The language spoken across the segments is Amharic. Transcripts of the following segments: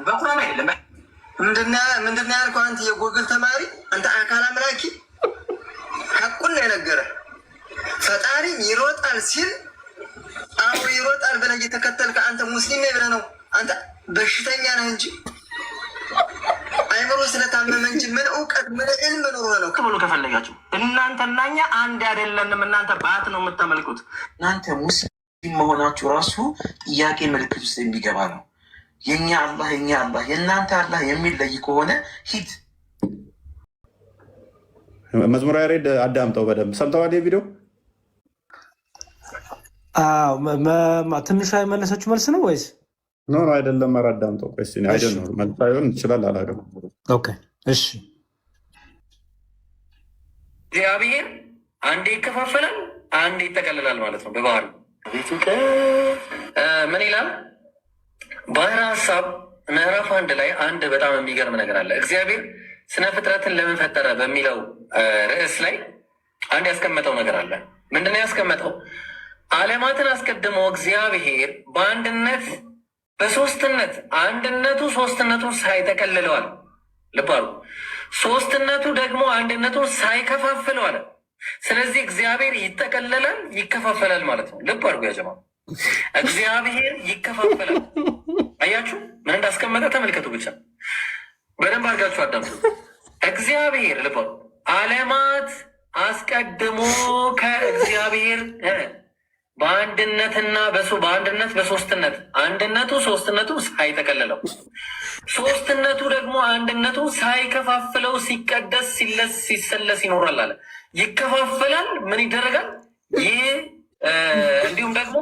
በቁርአን አይደለም። ምንድነው ያልከው አንተ የጎግል ተማሪ አንተ አካል አምላኪ ሐቁን ነው የነገረ ፈጣሪ ይሮጣል ሲል አዎ ይሮጣል ብለህ እየተከተልክ አንተ ሙስሊም ነህ ብለህ ነው አንተ በሽተኛ ነህ እንጂ አይምሮ ስለታመመ እንጂ ምን እውቀት ምን ዕልም ኖሮ ነው ከብሎ ከፈለጋችሁ እናንተና እኛ አንድ አይደለንም። እናንተ ባት ነው የምታመልኩት። እናንተ ሙስሊም መሆናችሁ ራሱ ጥያቄ ምልክት ውስጥ የሚገባ ነው። የኛ አላህ የእናንተ አላህ የሚለይ ከሆነ ሂድ መዝሙር ያሬድ አዳምጠው በደንብ ሰምተዋል። የቪዲዮ ትንሿ የመለሰችው መልስ ነው ወይስ ኖ አይደለም? ኧረ አዳምጠው መልሳዩን ይችላል አላገም። እሺ እግዚአብሔር አንዴ ይከፋፈላል፣ አንዴ ይጠቀልላል ማለት ነው። በባህሩ ምን ይላል? ባህረ ሀሳብ ምዕራፍ 1 ላይ አንድ በጣም የሚገርም ነገር አለ። እግዚአብሔር ስነ ፍጥረትን ለምን ፈጠረ በሚለው ርዕስ ላይ አንድ ያስቀመጠው ነገር አለ። ምንድነው ያስቀመጠው? ዓለማትን አስቀድሞ እግዚአብሔር በአንድነት በሶስትነት አንድነቱ ሶስትነቱን ሳይጠቀልለዋል። ልብ አድርጉ። ሶስትነቱ ደግሞ አንድነቱን ሳይከፋፍለው አለ። ስለዚህ እግዚአብሔር ይጠቀለላል፣ ይከፋፈላል ማለት ነው። ልብ አድርጉ ያጀማ፣ እግዚአብሔር ይከፋፈላል። አያችሁ ምን እንዳስቀመጠ ተመልከቱ። ብቻ በደንብ አድርጋችሁ አዳምጡ። እግዚአብሔር ልብ ዓለማት አስቀድሞ ከእግዚአብሔር በአንድነትና በአንድነት በሶስትነት አንድነቱ ሶስትነቱ ሳይጠቀልለው ሶስትነቱ ደግሞ አንድነቱ ሳይከፋፍለው ሲቀደስ ሲሰለስ ይኖራል አለ። ይከፋፈላል፣ ምን ይደረጋል? ይህ እንዲሁም ደግሞ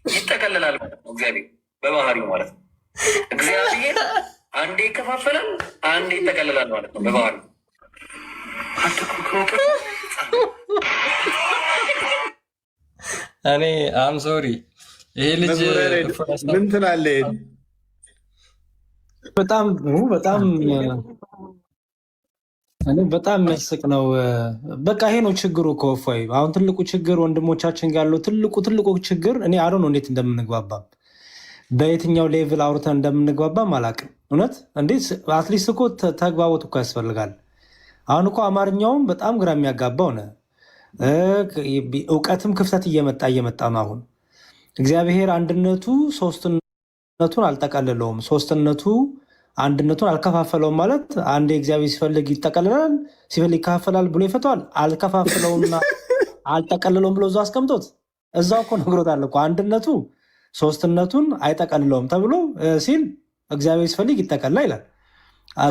ይጠቀልላል ማለት ነው። እግዚአብሔር በባህሪው ማለት ነው። እግዚአብሔር አንዴ ይከፋፈላል፣ አንዴ ይጠቀልላል ማለት ነው በባህሪው። እኔ አም ሶሪ ይሄ ልጅ ምን ትላለህ? በጣም በጣም የሚያስቅ ነው። በቃ ይሄ ነው ችግሩ እኮ እፎይ። አሁን ትልቁ ችግር ወንድሞቻችን ጋር ያለው ትልቁ ችግር እኔ አሮ ነው እንዴት እንደምንግባባም በየትኛው ሌቭል አውርተን እንደምንግባባም አላውቅም። እውነት እንዴት አትሊስት እኮ ተግባቦት እኮ ያስፈልጋል። አሁን እኮ አማርኛውም በጣም ግራ የሚያጋባው ነው። እውቀትም ክፍተት እየመጣ ነው። አሁን እግዚአብሔር አንድነቱ ሶስትነቱን አልጠቀልለውም፣ ሶስትነቱ አንድነቱን አልከፋፈለውም ማለት አንዴ እግዚአብሔር ሲፈልግ ይጠቀልላል፣ ሲፈልግ ይከፋፈላል ብሎ ይፈተዋል። አልከፋፈለውምና አልጠቀልለውም ብሎ እዛው አስቀምጦት እዛው እኮ ነግሮታል እኮ አንድነቱ ሶስትነቱን አይጠቀልለውም ተብሎ ሲል እግዚአብሔር ሲፈልግ ይጠቀልላል ይላል።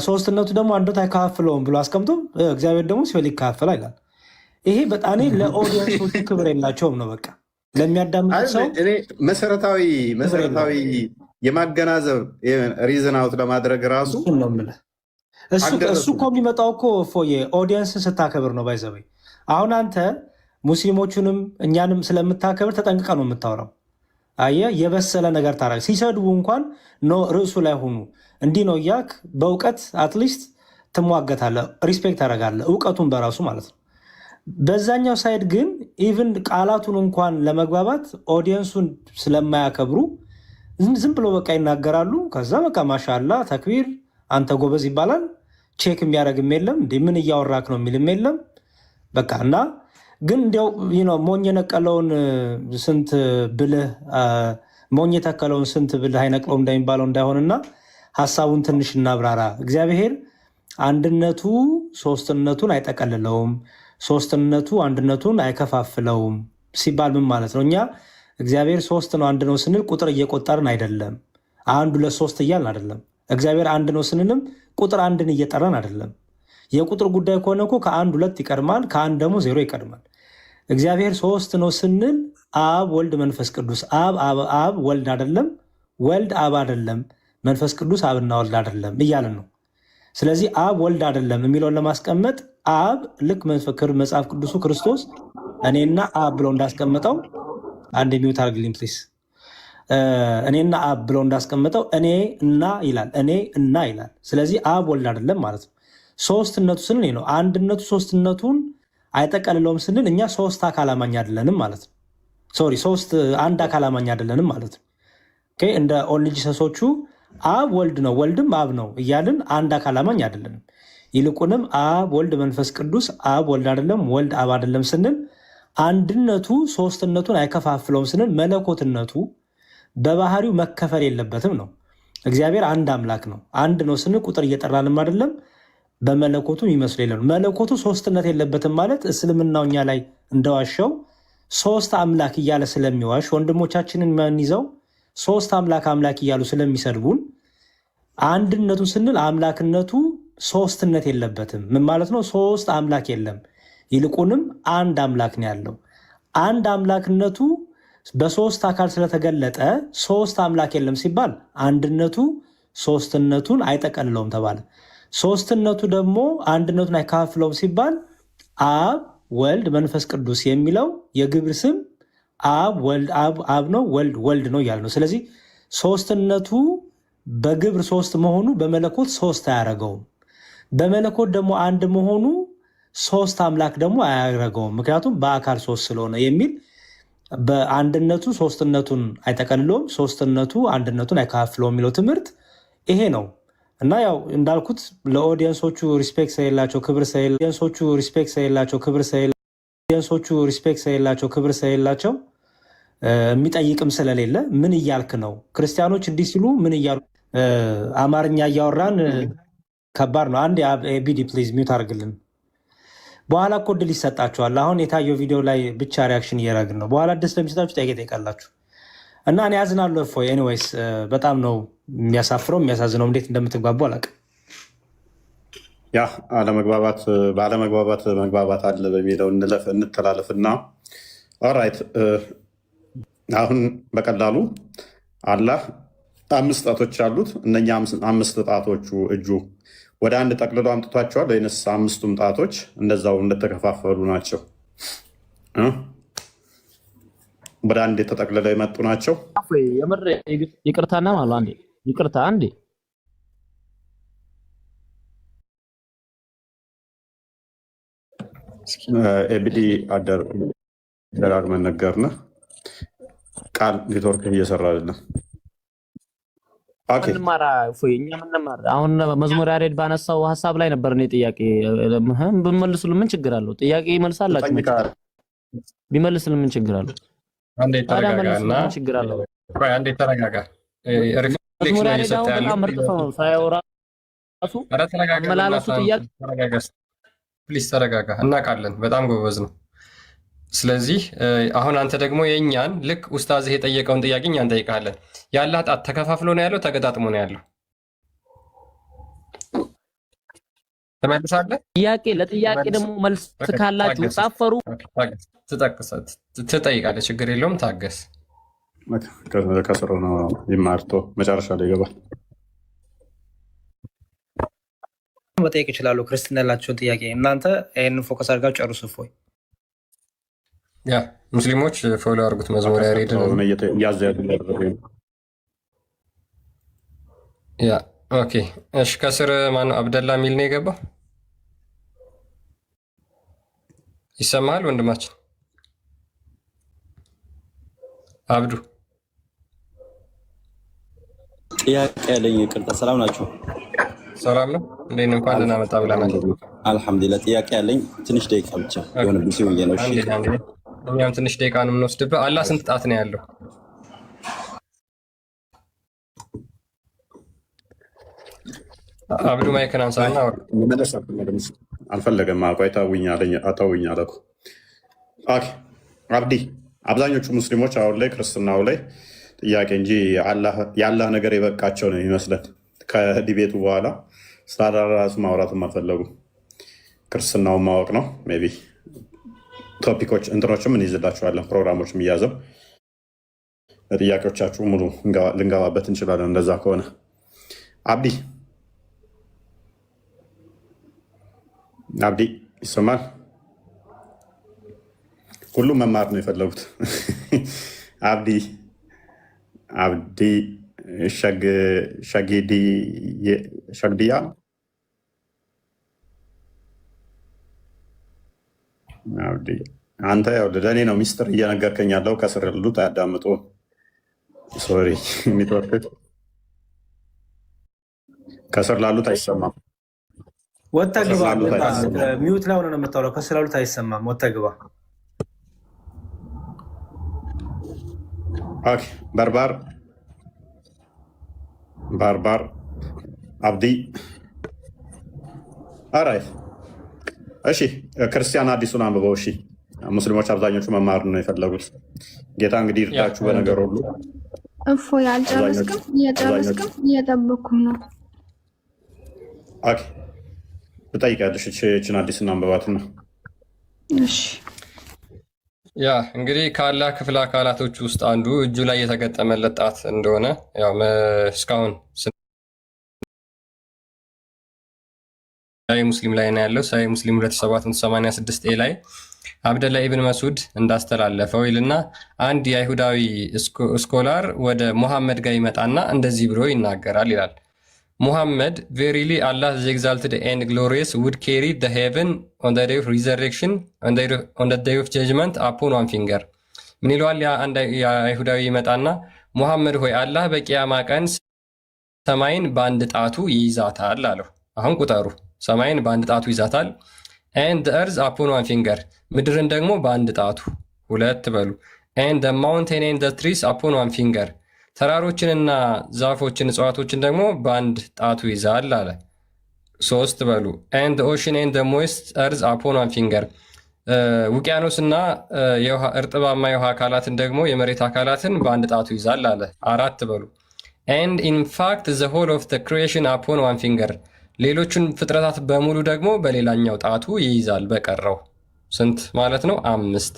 ሶስትነቱ ደግሞ አንድነቱ አይከፋፍለውም ብሎ አስቀምጦ እግዚአብሔር ደግሞ ሲፈልግ ይከፋፈላል ይላል። ይሄ በጣም ለኦዲየንሶቹ ክብር የላቸውም ነው። በቃ ለሚያዳምጥ ሰው መሰረታዊ የማገናዘብ ሪዝን አውት ለማድረግ ራሱ እሱ እኮ የሚመጣው እኮ ኦዲየንስን ስታከብር ነው። ባይዘበይ አሁን አንተ ሙስሊሞቹንም እኛንም ስለምታከብር ተጠንቅቀ ነው የምታወራው። አየህ የበሰለ ነገር ታደርግ። ሲሰድቡ እንኳን ርዕሱ ላይ ሆኑ እንዲህ ነው እያልክ በእውቀት አትሊስት ትሟገታለህ፣ ሪስፔክት ታደርጋለህ፣ እውቀቱን በራሱ ማለት ነው። በዛኛው ሳይድ ግን ኢቭን ቃላቱን እንኳን ለመግባባት ኦዲየንሱን ስለማያከብሩ ዝም ብሎ በቃ ይናገራሉ። ከዛ በቃ ማሻላ ተክቢር አንተ ጎበዝ ይባላል። ቼክ የሚያደርግም የለም እንደ ምን እያወራክ ነው የሚልም የለም። በቃ እና ግን እንዲያው ሞኝ የነቀለውን ስንት ብልህ ሞኝ የተከለውን ስንት ብልህ አይነቅለውም እንደሚባለው እንዳይሆንና ሀሳቡን ትንሽ እናብራራ። እግዚአብሔር አንድነቱ ሶስትነቱን አይጠቀልለውም፣ ሶስትነቱ አንድነቱን አይከፋፍለውም ሲባል ምን ማለት ነው? እኛ እግዚአብሔር ሶስት ነው አንድ ነው ስንል ቁጥር እየቆጠርን አይደለም። 1 2 3 እያልን አይደለም። እግዚአብሔር አንድ ነው ስንልም ቁጥር አንድን እየጠራን አይደለም። የቁጥር ጉዳይ ከሆነ እኮ ከ1 2 ይቀድማል፣ ከ1 ደግሞ 0 ይቀድማል። እግዚአብሔር ሶስት ነው ስንል አብ ወልድ መንፈስ ቅዱስ አብ ወልድ አይደለም፣ ወልድ አብ አይደለም፣ መንፈስ ቅዱስ አብና ወልድ አይደለም እያልን ነው። ስለዚህ አብ ወልድ አይደለም የሚለውን ለማስቀመጥ አብ ልክ መጽሐፍ ቅዱሱ ክርስቶስ እኔና አብ ብሎ እንዳስቀመጠው አንድ የሚውት አርግልኝ ፕሊስ። እኔና አብ ብሎ እንዳስቀመጠው እኔ እና ይላል፣ እኔ እና ይላል። ስለዚህ አብ ወልድ አይደለም ማለት ነው። ሶስትነቱ ስንል ነው። አንድነቱ ሶስትነቱን አይጠቀልለውም ስንል እኛ ሶስት አካል አማኝ አይደለንም ማለት ነው። ሶሪ አንድ አካል አማኝ አይደለንም ማለት ነው። እንደ ኦንሊ ጂሰሶቹ አብ ወልድ ነው፣ ወልድም አብ ነው እያልን አንድ አካል አማኝ አይደለንም። ይልቁንም አብ ወልድ መንፈስ ቅዱስ አብ ወልድ አይደለም ወልድ አብ አይደለም ስንል አንድነቱ ሶስትነቱን አይከፋፍለውም ስንል መለኮትነቱ በባህሪው መከፈል የለበትም ነው። እግዚአብሔር አንድ አምላክ ነው። አንድ ነው ስንል ቁጥር እየጠራንም አይደለም፣ በመለኮቱ የሚመስሉ የለም። መለኮቱ ሶስትነት የለበትም ማለት እስልምናው እኛ ላይ እንደዋሸው ሶስት አምላክ እያለ ስለሚዋሽ ወንድሞቻችንን መንይዘው ሶስት አምላክ አምላክ እያሉ ስለሚሰድቡን አንድነቱ ስንል አምላክነቱ ሶስትነት የለበትም። ምን ማለት ነው? ሶስት አምላክ የለም፣ ይልቁንም አንድ አምላክ ነው ያለው። አንድ አምላክነቱ በሶስት አካል ስለተገለጠ ሶስት አምላክ የለም ሲባል አንድነቱ ሶስትነቱን አይጠቀልለውም ተባለ። ሶስትነቱ ደግሞ አንድነቱን አይካፍለውም ሲባል አብ ወልድ መንፈስ ቅዱስ የሚለው የግብር ስም አብ ወልድ አብ ነው፣ ወልድ ወልድ ነው እያለ ነው። ስለዚህ ሶስትነቱ በግብር ሶስት መሆኑ በመለኮት ሶስት አያረገውም። በመለኮት ደግሞ አንድ መሆኑ ሶስት አምላክ ደግሞ አያረገውም፣ ምክንያቱም በአካል ሶስት ስለሆነ የሚል በአንድነቱ ሶስትነቱን አይጠቀልለውም፣ ሶስትነቱ አንድነቱን አይካፍለውም የሚለው ትምህርት ይሄ ነው። እና ያው እንዳልኩት ለኦዲየንሶቹ ሪስፔክት ስለሌላቸው ክብር ስለሌላቸው የሚጠይቅም ስለሌለ ምን እያልክ ነው? ክርስቲያኖች እንዲህ ሲሉ ምን እያሉ አማርኛ እያወራን ከባድ ነው። አንድ ቢዲ ፕሊዝ ሚውት አድርግልን። በኋላ እኮ እድል ይሰጣችኋል። አሁን የታየው ቪዲዮ ላይ ብቻ ሪያክሽን እየረግን ነው። በኋላ እድል ስለሚሰጣችሁ ጥያቄ ጠይቃላችሁ እና እኔ ያዝናለሁ። እፎይ ኤኒዌይስ በጣም ነው የሚያሳፍረው የሚያሳዝነው። እንዴት እንደምትግባቡ አላውቅም። ያ በአለመግባባት መግባባት አለ በሚለው እንተላለፍና ኦራይት። አሁን በቀላሉ አላህ 5 ጣቶች አሉት። እነኛ 5 ጣቶቹ እጁ ወደ አንድ ጠቅልሎ አምጥቷቸዋል ወይንስ 5ቱም ጣቶች እንደዛው እንደተከፋፈሉ ናቸው? ወደ አንድ የተጠቅልለው የመጡ ናቸው? የምር ይቅርታና ማለት አንዴ ይቅርታ አንዴ ኤቢዲ ደጋግመን ነገርንህ። ቃል ኔትወርክ እየሰራ አይደለም። ምንማራ እኛ ምንማራ አሁን መዝሙር ያሬድ ባነሳው ሀሳብ ላይ ነበር። እኔ ጥያቄ ብንመልሱልን ምን ችግር አለው? ጥያቄ ይመልሳላችሁ። ቢመልስልን ምን ችግር አለው? አንዴ ተረጋጋና ችግር አለው። አንዴ ተረጋጋ። መዝሙር ያሬድ አሁን በጣም ምርጥ ሰው ነው። ሳያወራ ራሱ አመላለሱ ጥያቄ ፕሊዝ ተረጋጋ። እናውቃለን፣ በጣም ጎበዝ ነው። ስለዚህ አሁን አንተ ደግሞ የእኛን ልክ ኡስታዝህ የጠየቀውን ጥያቄ እኛ እንጠይቃለን። የአላህ ጣት ተከፋፍሎ ነው ያለው ተገጣጥሞ ነው ያለው? ትመልሳለህ? ጥያቄ ለጥያቄ ደግሞ መልስ ካላችሁ ሳፈሩ ትጠይቃለህ። ችግር የለውም ታገስ። ከስሮ ነው ይማርቶ መጨረሻ ላይ ይገባል። መጠየቅ ይችላሉ። ክርስትና ያላቸውን ጥያቄ እናንተ ይህንን ፎከስ አድርጋችሁ ጨርሱ። እፎይ ያ ሙስሊሞች ፎሎ አድርጉት። መዝሙር ያሬድ ያ ኦኬ። እሺ ከስር ማነው አብደላ የሚል ነው የገባው? ይሰማሃል ወንድማችን አብዱ? ጥያቄ ያለኝ ይቅርታ። ሰላም ናችሁ? ሰላም ነው። እንዴት እንኳን ደህና መጣ ብለናል። አልሐምዱሊላህ። ጥያቄ ያለኝ ትንሽ ደቂቃ ብቻ የሆነ ቢሲ ብዬ ነው። እሺ እኛም ትንሽ ደቂቃ ነው የምንወስድብህ። አላህ ስንት ጣት ነው ያለው? አብዱ ማይክን አንሳና አልፈለገም። ቆይ ተውኝ አለ እኮ። ኦኬ አብዲ፣ አብዛኞቹ ሙስሊሞች አሁን ላይ ክርስትናው ላይ ጥያቄ እንጂ የአላህ ነገር የበቃቸው ነው ይመስለን። ከዲቤቱ በኋላ ስለ ራሱ ማውራትም አልፈለጉም። ክርስትናውን ማወቅ ነው። ሜይ ቢ ቶፒኮች እንትኖችም እንይዝላችኋለን፣ ፕሮግራሞችም እያዘው ለጥያቄዎቻችሁ ሙሉ ልንገባበት እንችላለን። እንደዛ ከሆነ አብዲ ይሰማል? ሁሉም መማር ነው የፈለጉት። አብዲ ሸግድያ አንተ ያው ለእኔ ነው ሚስጥር እየነገርከኝ ያለው። ከስር ያሉት አያዳምጡ። ሶሪ ኔትወርክ ከስር ላሉት አይሰማም። ወጥተህ ግባ። ሚዩት ላይ ሆነ ነው የምታወራው። ከስር ላሉት አይሰማም። ወጥተህ ግባ። ኦኬ። ባርባር አብዲ አራይ። እሺ ክርስቲያን አዲሱን አንብበው። እሺ ሙስሊሞች አብዛኞቹ መማር ነው የፈለጉት። ጌታ እንግዲህ ይርዳችሁ በነገር ሁሉ። እፎይ አልጨረስክም? እየጠበኩም ነው። ኦኬ ትጠይቂያለሽ። እችን አዲስን አንብባት ነው። እሺ ያ እንግዲህ ከአላህ ክፍለ አካላቶች ውስጥ አንዱ እጁ ላይ የተገጠመለት ጣት እንደሆነ ያው እስካሁን ሳሂህ ሙስሊም ላይ ነው ያለው። ሳሂህ ሙስሊም 2786 ላይ አብደላ ኢብን መስዑድ እንዳስተላለፈው ይልና አንድ የአይሁዳዊ ስኮላር ወደ ሙሐመድ ጋር ይመጣና እንደዚህ ብሎ ይናገራል ይላል። ሙሐመድ ቬሪሊ አላህ ዘ ኤግዛልትድ ኤንድ ግሎሪየስ ውድ ኬሪ ዘ ሄቨን ኦን ዘ ዴይ ኦፍ ሪዘሬክሽን ኦን ዘ ዴይ ኦፍ ጀጅመንት አፖን ዋን ፊንገር። ምን ይለዋል? አንድ የአይሁዳዊ ይመጣና ሙሐመድ ሆይ አላህ በቂያማ ቀን ሰማይን በአንድ ጣቱ ይይዛታል አለው። አሁን ቁጠሩ፣ ሰማይን በአንድ ጣቱ ይዛታል። ኤንድ እርዝ አፖን ዋን ፊንገር፣ ምድርን ደግሞ በአንድ ጣቱ፣ ሁለት በሉ። ኤንድ ማውንቴን ኤንድ ትሪስ አፖን ዋን ፊንገር፣ ተራሮችንና ዛፎችን እጽዋቶችን ደግሞ በአንድ ጣቱ ይዛል አለ፣ ሶስት በሉ። ኤንድ ኦሽን ኤንድ ሞይስት እርዝ አፖን ዋን ፊንገር፣ ውቅያኖስና እርጥባማ የውሃ አካላትን ደግሞ የመሬት አካላትን በአንድ ጣቱ ይዛል አለ፣ አራት በሉ። ኤንድ ኢንፋክት ዘ ሆል ኦፍ ክሪኤሽን አፖን ዋን ፊንገር፣ ሌሎቹን ፍጥረታት በሙሉ ደግሞ በሌላኛው ጣቱ ይይዛል። በቀረው ስንት ማለት ነው? 5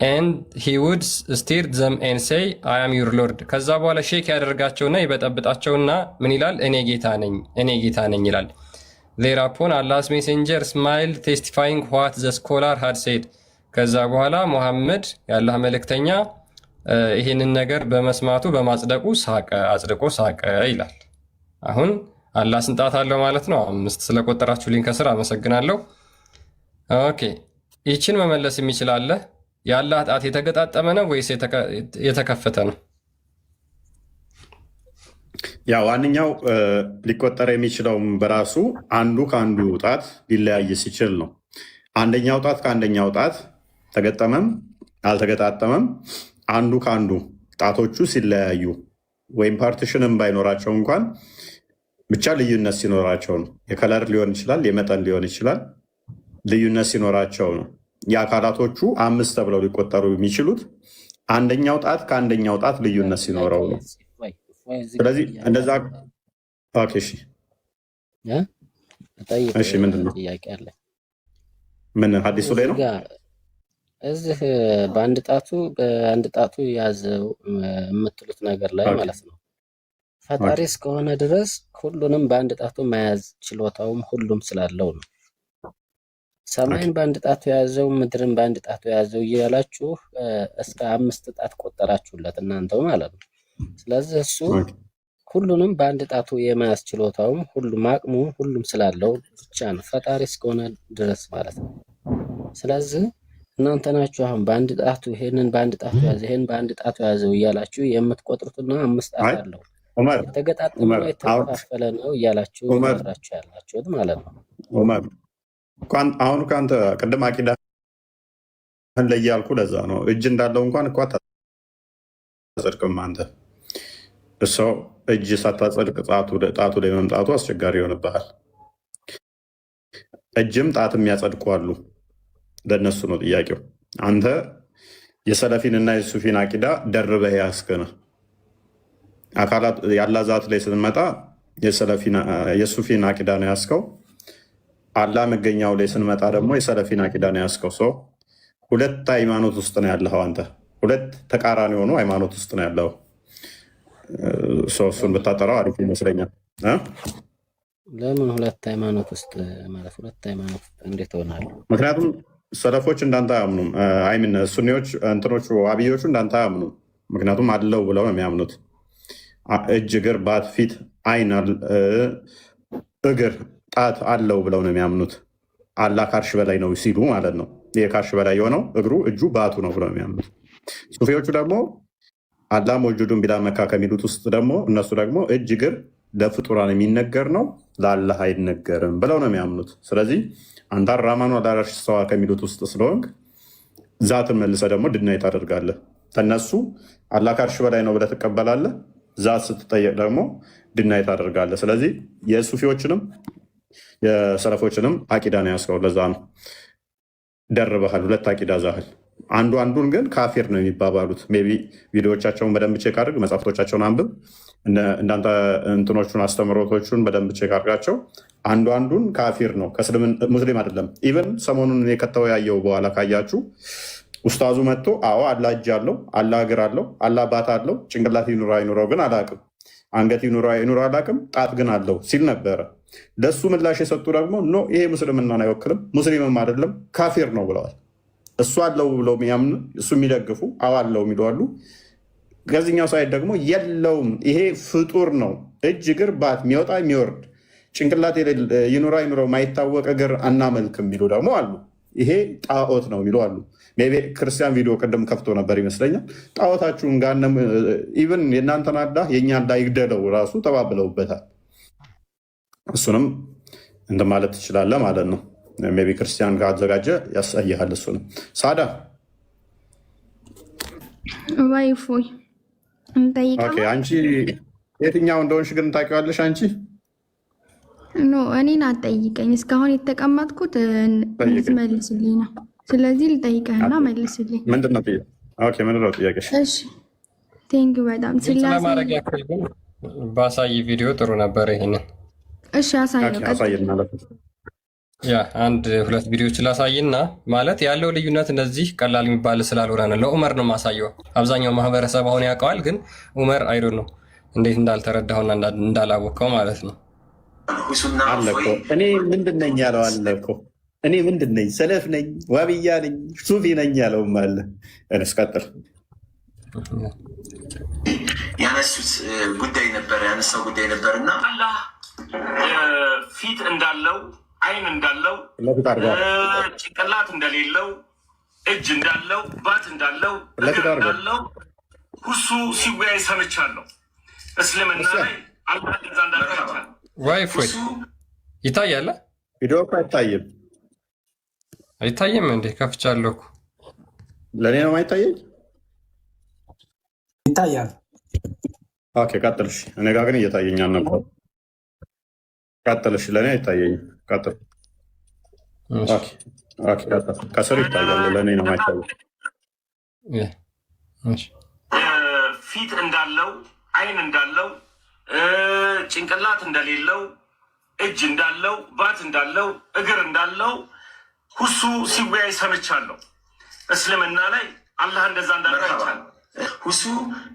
ኤንድ ሂ ውድ ስቲር ዘም ኤን ሴይ አይ አም ዩር ሎርድ። ከዛ በኋላ ሼክ ያደርጋቸውና ይበጠብጣቸውና ምን ይላል? እኔ ጌታ ነኝ ይላል። ዜራፖን አላህስ ሜሴንጀር ስማይል ቴስቲፋይንግ ዋት ዘ ስኮላር ሃድ ሴድ። ከዛ በኋላ ሙሐመድ የአላህ መልእክተኛ ይህንን ነገር በመስማቱ በማጽደቁ አጽድቆ ሳቀ ይላል። አሁን አላህ ስንጣት አለው ማለት ነው። 5 ስለቆጠራችሁልኝ ከስር አመሰግናለሁ። ኦኬ ይችን መመለስ የሚችል አለ? የአላህ ጣት የተገጣጠመ ነው ወይስ የተከፈተ ነው? ያ ዋነኛው ሊቆጠር የሚችለውም በራሱ አንዱ ከአንዱ ጣት ሊለያይ ሲችል ነው። አንደኛው ጣት ከአንደኛው ጣት ተገጠመም አልተገጣጠመም አንዱ ከአንዱ ጣቶቹ ሲለያዩ ወይም ፓርቲሽንም ባይኖራቸው እንኳን ብቻ ልዩነት ሲኖራቸው ነው። የከለር ሊሆን ይችላል፣ የመጠን ሊሆን ይችላል። ልዩነት ሲኖራቸው ነው የአካላቶቹ 5 ተብለው ሊቆጠሩ የሚችሉት አንደኛው ጣት ከአንደኛው ጣት ልዩነት ሲኖረው ነው። ስለዚህ እንደዛ ምንድን ነው ምን ሀዲሱ ላይ ነው? እዚህ በአንድ ጣቱ ያዘው የምትሉት ነገር ላይ ማለት ነው። ፈጣሪ እስከሆነ ድረስ ሁሉንም በአንድ ጣቱ መያዝ ችሎታውም ሁሉም ስላለው ነው። ሰማይን በአንድ ጣቱ የያዘው ምድርን በአንድ ጣቱ የያዘው እያላችሁ እስከ 5 ጣት ቆጠራችሁለት እናንተው ማለት ነው። ስለዚህ እሱ ሁሉንም በአንድ ጣቱ የመያዝ ችሎታውም ሁሉም አቅሙም ሁሉም ስላለው ብቻ ነው ፈጣሪ እስከሆነ ድረስ ማለት ነው። ስለዚህ እናንተ ናችሁ አሁን በአንድ ጣቱ ይሄንን በአንድ ጣቱ ያዘ ይሄን በአንድ ጣቱ ያዘው እያላችሁ የምትቆጥሩትና 5 ጣት አለው የተገጣጠመ ነው የተከፋፈለ ነው እያላችሁ ያላችሁ ያላችሁት ማለት ነው። ኡመር አሁን ከአንተ ቅድም አቂዳ ላይ ያልኩ ለዛ ነው። እጅ እንዳለው እንኳን እኮ አታጸድቅም አንተ። እሰው እጅ ሳታጸድቅ ጣቱ ላይ መምጣቱ አስቸጋሪ ይሆንብሃል። እጅም ጣትም ያጸድቁ አሉ። ለእነሱ ነው ጥያቄው። አንተ የሰለፊን እና የሱፊን አቂዳ ደርበህ ያስከነ አካላት ያላ ዛት ላይ ስንመጣ የሱፊን አቂዳ ነው ያስከው። አላህ መገኛው ላይ ስንመጣ ደግሞ የሰለፊን አቂዳ ነው ያስከው። ሰው ሁለት ሃይማኖት ውስጥ ነው ያለው። አንተ ሁለት ተቃራኒ የሆኑ ሃይማኖት ውስጥ ነው ያለው። እሱን ብታጠራው አሪፍ ይመስለኛል። ለምን ሁለት ሃይማኖት ውስጥ ማለት ሁለት ሃይማኖት እንዴት ሆናሉ? ምክንያቱም ሰለፎች እንዳንተ አያምኑም። አይምን ሱኒዎች እንትኖቹ አብዮቹ እንዳንተ አያምኑም። ምክንያቱም አለው ብለው ነው የሚያምኑት። እጅ፣ እግር፣ ባት፣ ፊት፣ አይን፣ እግር፣ ጣት አለው ብለው ነው የሚያምኑት። አላህ ካርሽ በላይ ነው ሲሉ ማለት ነው። ይህ ካርሽ በላይ የሆነው እግሩ፣ እጁ፣ ባቱ ነው ብለው የሚያምኑት። ሱፊዎቹ ደግሞ አላህ መውጁዱን ቢላ መካ ከሚሉት ውስጥ ደግሞ እነሱ ደግሞ እጅ፣ እግር፣ ለፍጡራን የሚነገር ነው፣ ለአላህ አይነገርም ብለው ነው የሚያምኑት። ስለዚህ አንተ አራማኑ አላራሽ ሰዋ ከሚሉት ውስጥ ስለሆንክ ዛትን መልሰ ደግሞ ድናይ ታደርጋለህ። ከነሱ አላህ ከአርሽ በላይ ነው ብለህ ትቀበላለህ። ዛት ስትጠየቅ ደግሞ ድናይ ታደርጋለህ። ስለዚህ የሱፊዎችንም የሰለፎችንም አቂዳ ነው ያስከው። ለዛ ነው ደርበሃል፣ ሁለት አቂዳ ዛህል። አንዱን ግን ካፊር ነው የሚባባሉት። ሜይ ቢ ቪዲዮዎቻቸውን በደንብ ቼክ አድርግ፣ መጽሐፍቶቻቸውን አንብብ፣ እንዳንተ እንትኖቹን አስተምሮቶቹን በደንብ ቼክ አድርጋቸው። አንዱን ካፊር ነው ሙስሊም አይደለም። ኢቨን ሰሞኑን እኔ ከተወያየው በኋላ ካያችሁ ኡስታዙ መጥቶ አዎ አላህ እጅ አለው፣ አላህ እግር አለው፣ አላህ ባት አለው፣ ጭንቅላት ይኑራ አይኑረው ግን አላቅም፣ አንገት ይኑራ አይኑራ አላቅም፣ ጣት ግን አለው ሲል ነበረ። ለሱ ምላሽ የሰጡ ደግሞ ኖ ይሄ ሙስልምናን አይወክልም፣ ሙስሊምም አይደለም ካፊር ነው ብለዋል። እሱ አለው ብለው የሚያምኑ እሱ የሚደግፉ አዎ አለው የሚሉ አሉ። ከዚኛው ሳይድ ደግሞ የለውም ይሄ ፍጡር ነው፣ እጅ እግር ባት የሚወጣ የሚወርድ ጭንቅላት ይኑራ አይኑረው ማይታወቅ እግር አናመልክም የሚሉ ደግሞ አሉ። ይሄ ጣዖት ነው የሚሉ አሉ። ሜይ ቢ ክርስቲያን ቪዲዮ ቅድም ከፍቶ ነበር ይመስለኛል። ጣዖታችሁን ጋነም ኢቨን የእናንተን አላህ የእኛ አላህ ይግደለው ራሱ ተባብለውበታል። እሱንም እንትን ማለት ትችላለህ ማለት ነው። ሜይ ቢ ክርስቲያን ካዘጋጀ ያሳይሃል። እሱንም ሳዳ ዋይፎይ እንጠይቃለን። አንቺ የትኛው እንደሆንሽ ግን ታውቂዋለሽ አንቺ? ኖ እኔን አትጠይቀኝ። እስካሁን የተቀመጥኩት መልስልኝ ነው። ስለዚህ ልጠይቀህና መልስልኝ። ምንድነው ጥያቄሽ? እሺ ቴንክ በጣም ለማድረግ ያክል ግን ባሳይ ቪዲዮ ጥሩ ነበር። ይሄንን እሺ አሳየን ማለት ነው። ያ አንድ ሁለት ቪዲዮዎች ላሳይና ማለት ያለው ልዩነት እንደዚህ ቀላል የሚባል ስላልሆነ ነው። ለኡመር ነው ማሳየው። አብዛኛው ማህበረሰብ አሁን ያውቀዋል፣ ግን ኡመር አይዶ ነው እንዴት እንዳልተረዳውና እንዳላወቀው ማለት ነው። አለ እኮ እኔ ምንድን ነኝ ያለው አለ እኮ እኔ ምንድን ነኝ? ሰለፍ ነኝ፣ ዋብያ ነኝ፣ ሱፊ ነኝ ያለውም አለ። እንስቀጥል። ያነሱት ጉዳይ ነበር ያነሳው ጉዳይ ነበር እና አላህ ፊት እንዳለው አይን እንዳለው ጭንቅላት እንደሌለው እጅ እንዳለው ባት እንዳለው እግር እንዳለው ሁሱ ሲወያይ ሰምቻለሁ። እስልምና ላይ አላህ እንደዛ እንዳልከቻል ዋይፎይ ይታያል። ቪዲዮ እኮ አይታይም። አይታይም እንዴ? ከፍቻለሁ እኮ። ለእኔ ነው አይታየኝ? ይታያል። ኦኬ ቀጥልሽ። እኔ ጋር ግን እየታየኝ አልነበር። ቀጥልሽ። ለእኔ አይታየኝም። ቀጥል። ከስር ይታያል። ለእኔ ነው አይታየኝ። ፊት እንዳለው አይን እንዳለው ጭንቅላት እንደሌለው እጅ እንዳለው ባት እንዳለው እግር እንዳለው ሁሱ ሲወያይ ሰምቻለሁ። እስልምና ላይ አላህ እንደዛ እንዳልከቻል ሁሱ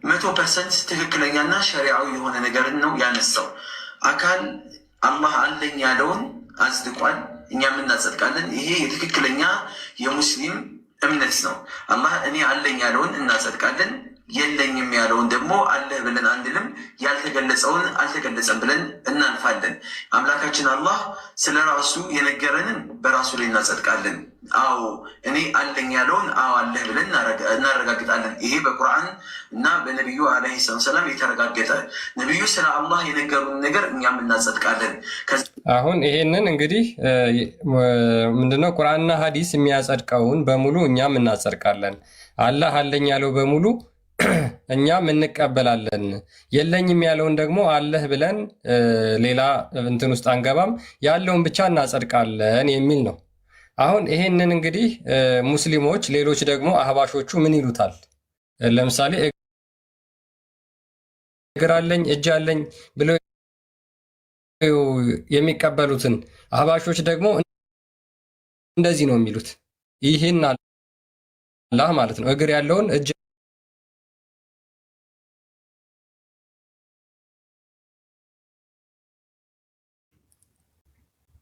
100% ትክክለኛና ሸሪዓዊ የሆነ ነገርን ነው ያነሳው። አካል አላህ አለኝ ያለውን አጽድቋል፣ እኛም እናጸድቃለን። ይሄ የትክክለኛ የሙስሊም እምነት ነው። አላህ እኔ አለኝ ያለውን እናጸድቃለን፣ የለኝም ያለውን ደግሞ አለህ ብለን አንልም፣ ያልተገለጸውን አልተገለጸም ብለን እናልፋለን። አምላካችን አላህ ስለ ራሱ የነገረንን በራሱ ላይ እናጸድቃለን። አዎ እኔ አለኝ ያለውን አዎ አለህ ብለን እናረጋግጣለን። ይሄ በቁርአን እና በነቢዩ ዓለይሂ ሰላም የተረጋገጠ ነቢዩ ስለ አላህ የነገሩን ነገር እኛም እናጸድቃለን። አሁን ይሄንን እንግዲህ ምንድነው ቁርአንና ሀዲስ የሚያጸድቀውን በሙሉ እኛም እናጸድቃለን። አላህ አለኝ ያለው በሙሉ እኛም እንቀበላለን። የለኝም ያለውን ደግሞ አለህ ብለን ሌላ እንትን ውስጥ አንገባም፣ ያለውን ብቻ እናጸድቃለን የሚል ነው። አሁን ይሄንን እንግዲህ ሙስሊሞች፣ ሌሎች ደግሞ አህባሾቹ ምን ይሉታል? ለምሳሌ እግር አለኝ እጅ አለኝ ብለው የሚቀበሉትን አህባሾች ደግሞ እንደዚህ ነው የሚሉት። ይህን አላህ ማለት ነው እግር ያለውን እጅ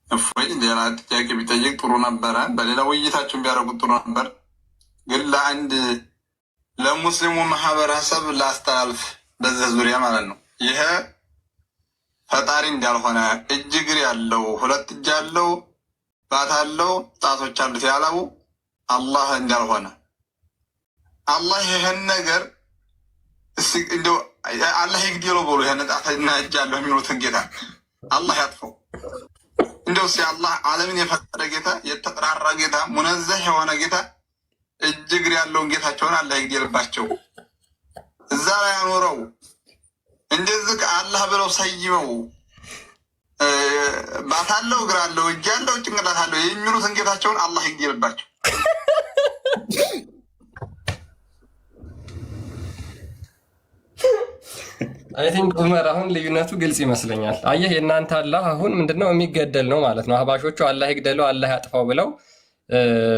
እፎይ ሌላ ጥያቄ ቢጠይቅ ጥሩ ነበረ። በሌላ ውይይታችን ቢያደርጉት ጥሩ ነበር። ግን ለአንድ ለሙስሊሙ ማህበረሰብ ላስተላልፍ በዚህ ዙሪያ ማለት ነው። ይሄ ፈጣሪ እንዳልሆነ እጅ እግር ያለው ሁለት እጅ ያለው ባት አለው ጣቶች አሉት ያለው አላህ እንዳልሆነ አላህ ይህን ነገር እንደው አላህ ይግደለው ብሎ ያነጣፈና እጅ ያለው የሚሉትን ጌታ አላህ ያጥፈው። እንደው አላህ ዓለምን የፈጠረ ጌታ፣ የተጠራራ ጌታ፣ ሙነዘህ የሆነ ጌታ፣ እጅግ ያለውን ጌታቸውን አላህ ይግደልባቸው። እዛ ላይ ያኖረው እንደዚህ አላህ ብለው ሰይመው ባታለው እግር አለው እጅ ያለው ጭንቅላት አለው የሚሉትን ጌታቸውን አላህ ይግደልባቸው። አይ ቲንክ ዑመር አሁን ልዩነቱ ግልጽ ይመስለኛል። አየህ የእናንተ አላህ አሁን ምንድነው የሚገደል ነው ማለት ነው። አህባሾቹ አላህ ይግደለው አላህ ያጥፋው ብለው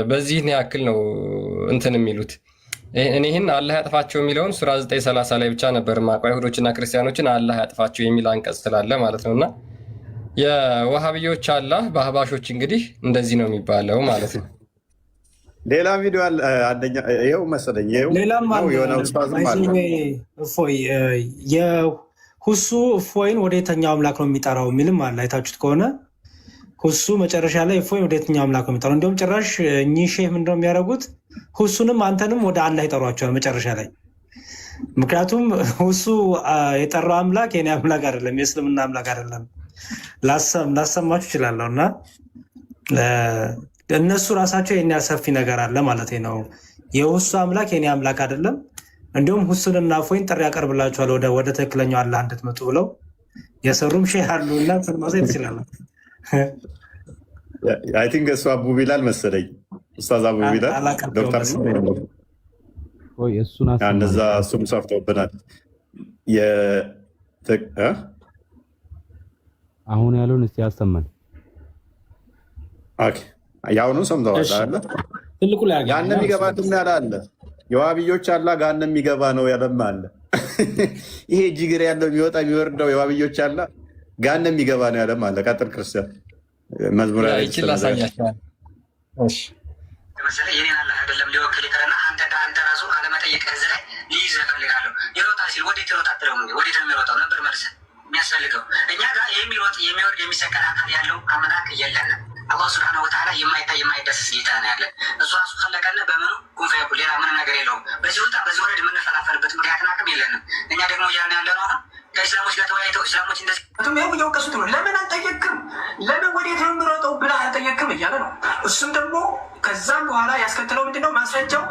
በዚህ ያክል ነው እንትን የሚሉት። እኔ ይህን አላህ ያጥፋቸው የሚለውን ሱራ 9:30 ላይ ብቻ ነበር ማውቀው። አይሁዶችና ክርስቲያኖችን አላህ ያጥፋቸው የሚል አንቀጽ ስላለ ማለት ነው። እና የዋሃብዮች አላህ በአህባሾች እንግዲህ እንደዚህ ነው የሚባለው ማለት ነው። ሌላ ቪዲዮ አለ አንደኛ ይኸው መሰለኝ ሌላም የሆነ ኡስታዝም አለ እፎይ የሁሱ እፎይን ወደ የትኛው አምላክ ነው የሚጠራው የሚልም አለ። አይታችሁት ከሆነ ሁሱ መጨረሻ ላይ እፎይን ወደ የትኛው አምላክ ነው የሚጠራው። እንዲሁም ጭራሽ እኚህ ሼህ ምንድነው የሚያደርጉት? ሁሱንም አንተንም ወደ አላህ ይጠሯቸዋል መጨረሻ ላይ። ምክንያቱም ሁሱ የጠራው አምላክ የኔ አምላክ አይደለም፣ የእስልምና አምላክ አይደለም። ላሰማችሁ ይችላለሁ እና እነሱ ራሳቸው የኛ ሰፊ ነገር አለ ማለት ነው። የሁሱ አምላክ የኔ አምላክ አይደለም። እንዲሁም ሁሱንና እፎይን ጥሪ ያቀርብላችኋል ወደ ትክክለኛው አላህ እንድትመጡ ብለው የሰሩም ሼህ አሉ እና ማሳየት ይችላል። አይ ቲንክ እሱ አቡ ቢላል መሰለኝ ኡስታዝ አቡ ቢላል ዶክተር እንደዛ እሱም ሰርተውብናል። አሁን ያለውን እስቲ ያሰማን። ኦኬ ያውኑ ሰምተዋል አይደል? ትልቁ ላይ ጋነ የሚገባትም ያለ አለ። የዋብዮች አላ ጋነ የሚገባ ነው ያለም አለ። ይሄ ጅግር ያለው የሚወጣ የሚወርደው የዋብዮች አላ ጋነ የሚገባ ነው ያለም አለ። ቀጥል ክርስቲያን መዝሙር ላይ ይችላል ያሳያችኋል። እሺ መሰለ የኔን አላህ አይደለም ሊወክል ይቀርና አንተ ራሱ አለመጠየቅ እዚህ ላይ ሊይዝ ፈልጋለሁ። ይሮጣ ሲል ወዴት ይሮጣ አትለው እንዴ? ወዴት ነው የሚሮጣው ነበር መልስ የሚያስፈልገው። እኛ ጋር የሚሮጥ የሚወርድ የሚሰቀል አካል ያለው አምላክ የለንም። አላህ ሱብሓነሁ ወተዓላ የማይታይ የማይዳሰስ ጌታ ነው ያለን። እሱ ራሱ ፈለቀና በምኑ ኩን ፈየኩን፣ ሌላ ምንም ነገር የለውም። በዚህ ወጣ በዚህ ወረድ የምንፈላፈልበት ምክንያትና አቅም የለንም። እኛ ደግሞ እያልን ያለ ነው አሁን ከእስላሞች ጋር ተወያይተው እስላሞች እንደዚህ እየወቀሱት ነው። ለምን አልጠየቅም? ለምን ወዴት ነው የምሮጠው ብለህ አልጠየቅም እያለ ነው። እሱም ደግሞ ከዛም በኋላ ያስከተለው ምንድነው ማስረጃው?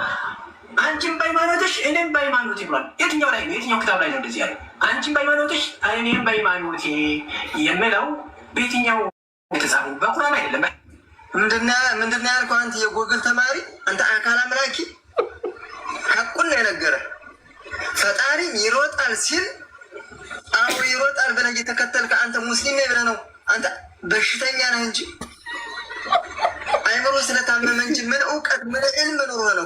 አንቺም በሃይማኖትሽ እኔም በሃይማኖት ይብሏል። የትኛው ላይ ነው? የትኛው ክታብ ላይ ነው እንደዚህ ያለ? አንቺም በሃይማኖትሽ እኔም በሃይማኖቴ የምለው በየትኛው የተጻፉ? በቁርአን አይደለም። ምንድነው ያልከው አንተ የጎግል ተማሪ፣ አንተ አካል አምላኪ ሐቁን ነው የነገረ። ፈጣሪ ይሮጣል ሲል አዎ ይሮጣል ብለህ እየተከተልክ አንተ ሙስሊም ነህ ብለህ ነው። አንተ በሽተኛ ነህ እንጂ አይምሮ ስለታመመ እንጂ ምን እውቀት ምን ዕልም ኖሮ ነው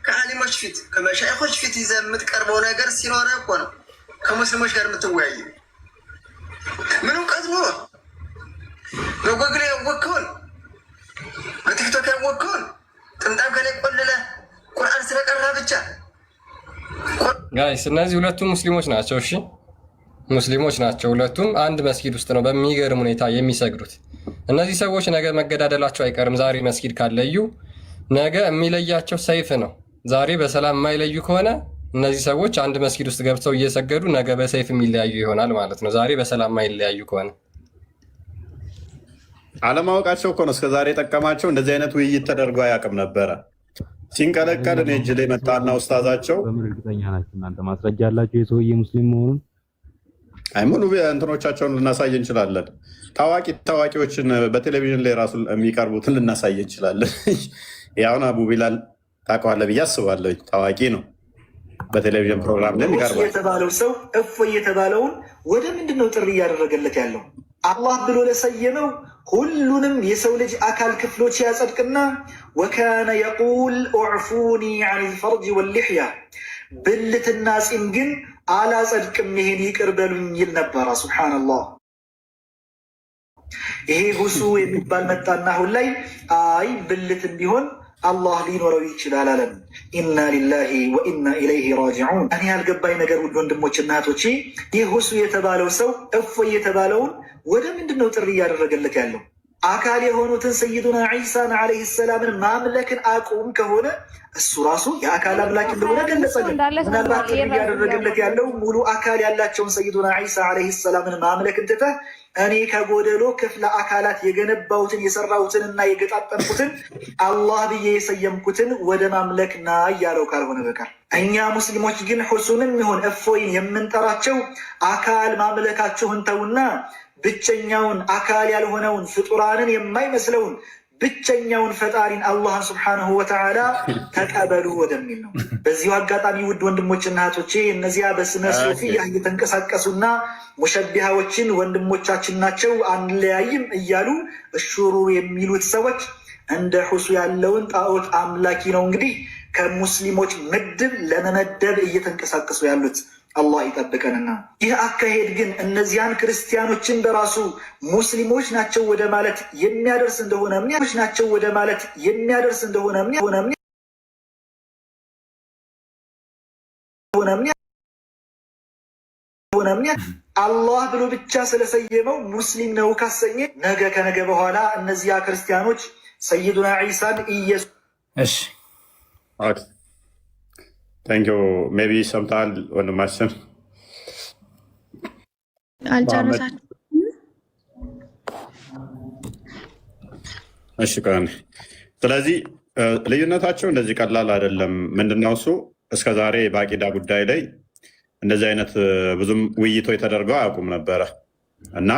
ከአሊሞች ፊት ከመሻይኾች ፊት ይዘህ የምትቀርበው ነገር ሲኖርህ እኮ ነው ከሙስሊሞች ጋር የምትወያየው። ምን እውቀት ኖሮ በጎግል ያወቅከውን በቲክቶክ ያወቅከውን ጥምጣም ከላይ ቆልለህ ቁርአን ስለቀራ ብቻ ጋይስ። እነዚህ ሁለቱም ሙስሊሞች ናቸው። እሺ ሙስሊሞች ናቸው ሁለቱም። አንድ መስጊድ ውስጥ ነው በሚገርም ሁኔታ የሚሰግዱት። እነዚህ ሰዎች ነገ መገዳደላቸው አይቀርም። ዛሬ መስጊድ ካለዩ ነገ የሚለያቸው ሰይፍ ነው። ዛሬ በሰላም የማይለዩ ከሆነ እነዚህ ሰዎች አንድ መስጊድ ውስጥ ገብተው እየሰገዱ ነገ በሰይፍ የሚለያዩ ይሆናል ማለት ነው። ዛሬ በሰላም የማይለያዩ ከሆነ አለማወቃቸው እኮ ነው እስከዛሬ የጠቀማቸው። እንደዚህ አይነት ውይይት ተደርጎ አያውቅም ነበረ። ሲንቀለቀል እኔ እጅ ላይ መጣና ኡስታዛቸው በምን እርግጠኛ ናቸው እናንተ? ማስረጃ ያላቸው የሰውዬ ሙስሊም መሆኑን አይ ሙሉ እንትኖቻቸውን ልናሳይ እንችላለን። ታዋቂዎችን በቴሌቪዥን ላይ ራሱ የሚቀርቡትን ልናሳይ እንችላለን። ያሁን አቡ ቢላል ታውቀዋለህ ብዬ አስባለሁ። ታዋቂ ነው፣ በቴሌቪዥን ፕሮግራም ላይ ይቀርባል። የተባለው ሰው እፎይ የተባለውን ወደ ምንድን ነው ጥሪ እያደረገለት ያለው? አላህ ብሎ ለሰየመው ሁሉንም የሰው ልጅ አካል ክፍሎች ያጸድቅና ወካነ የቁል ኡዕፉኒ ዐን ልፈርጅ ወልሕያ ብልትና ፂም ግን አላጸድቅም፣ ይሄን ይቅር በሉኝ ይል ነበረ። ሱብሓነላህ። ይሄ ሁሱ የሚባል መጣና አሁን ላይ አይ ብልትም ቢሆን አላህ ሊኖረው ይችላል አለን። ኢና ሊላሂ ወኢና ኢለይሂ ራጂዑን። እኔ ያልገባኝ ነገር ውድ ወንድሞችና እህቶቼ፣ ይህ ሁሱ የተባለው ሰው እፎይ የተባለውን ወደ ምንድን ነው ጥሪ እያደረገለት ያለው? አካል የሆኑትን ሰይዱና ዒሳን ዓለይሂ ሰላምን ማምለክን አቁም ከሆነ እሱ ራሱ የአካል አምላክ እንደሆነ ገለጸልን። ምናልባት እያደረገለት ያለው ሙሉ አካል ያላቸውን ሰይዱና ዒሳ ዓለይሂ ሰላምን ማምለክን ትተህ እኔ ከጎደሎ ክፍለ አካላት የገነባሁትን የሰራሁትንና የገጣጠምኩትን አላህ ብዬ የሰየምኩትን ወደ ማምለክ ና እያለው ካልሆነ በቀር እኛ ሙስሊሞች ግን ሁሱንም ይሁን እፎይን የምንጠራቸው አካል ማምለካችሁን ተውና ብቸኛውን አካል ያልሆነውን ፍጡራንን የማይመስለውን ብቸኛውን ፈጣሪን አላህን ስብሓንሁ ወተዓላ ተቀበሉ ወደሚል ነው። በዚሁ አጋጣሚ ውድ ወንድሞችና እህቶቼ እነዚያ በስመ ሱፊያ እየተንቀሳቀሱና ሙሸቢሃዎችን ወንድሞቻችን ናቸው አንለያይም እያሉ እሹሩ የሚሉት ሰዎች እንደ ሁሱ ያለውን ጣዖት አምላኪ ነው እንግዲህ ከሙስሊሞች ምድብ ለመመደብ እየተንቀሳቀሱ ያሉት። አላህ ይጠብቀንና ይህ አካሄድ ግን እነዚያን ክርስቲያኖችን በራሱ ሙስሊሞች ናቸው ወደ ማለት የሚያደርስ እንደሆነ አላህ ብሎ ብቻ ስለሰየመው ሙስሊም ነው ካሰኘ ነገ ከነገ በኋላ እነዚያ ክርስቲያኖች ሰይዱና ዒሳን ኢየሱስ ታንኪዩ ሜቢ ሰምተሃል ወንድማችን አልጨረሳችሁም? እሺ ቀን ስለዚህ ልዩነታቸው እንደዚህ ቀላል አይደለም። ምንድነው እሱ እስከዛሬ በአቂዳ ጉዳይ ላይ እንደዚህ አይነት ብዙም ውይይቶች ተደርገው አያውቁም ነበረ እና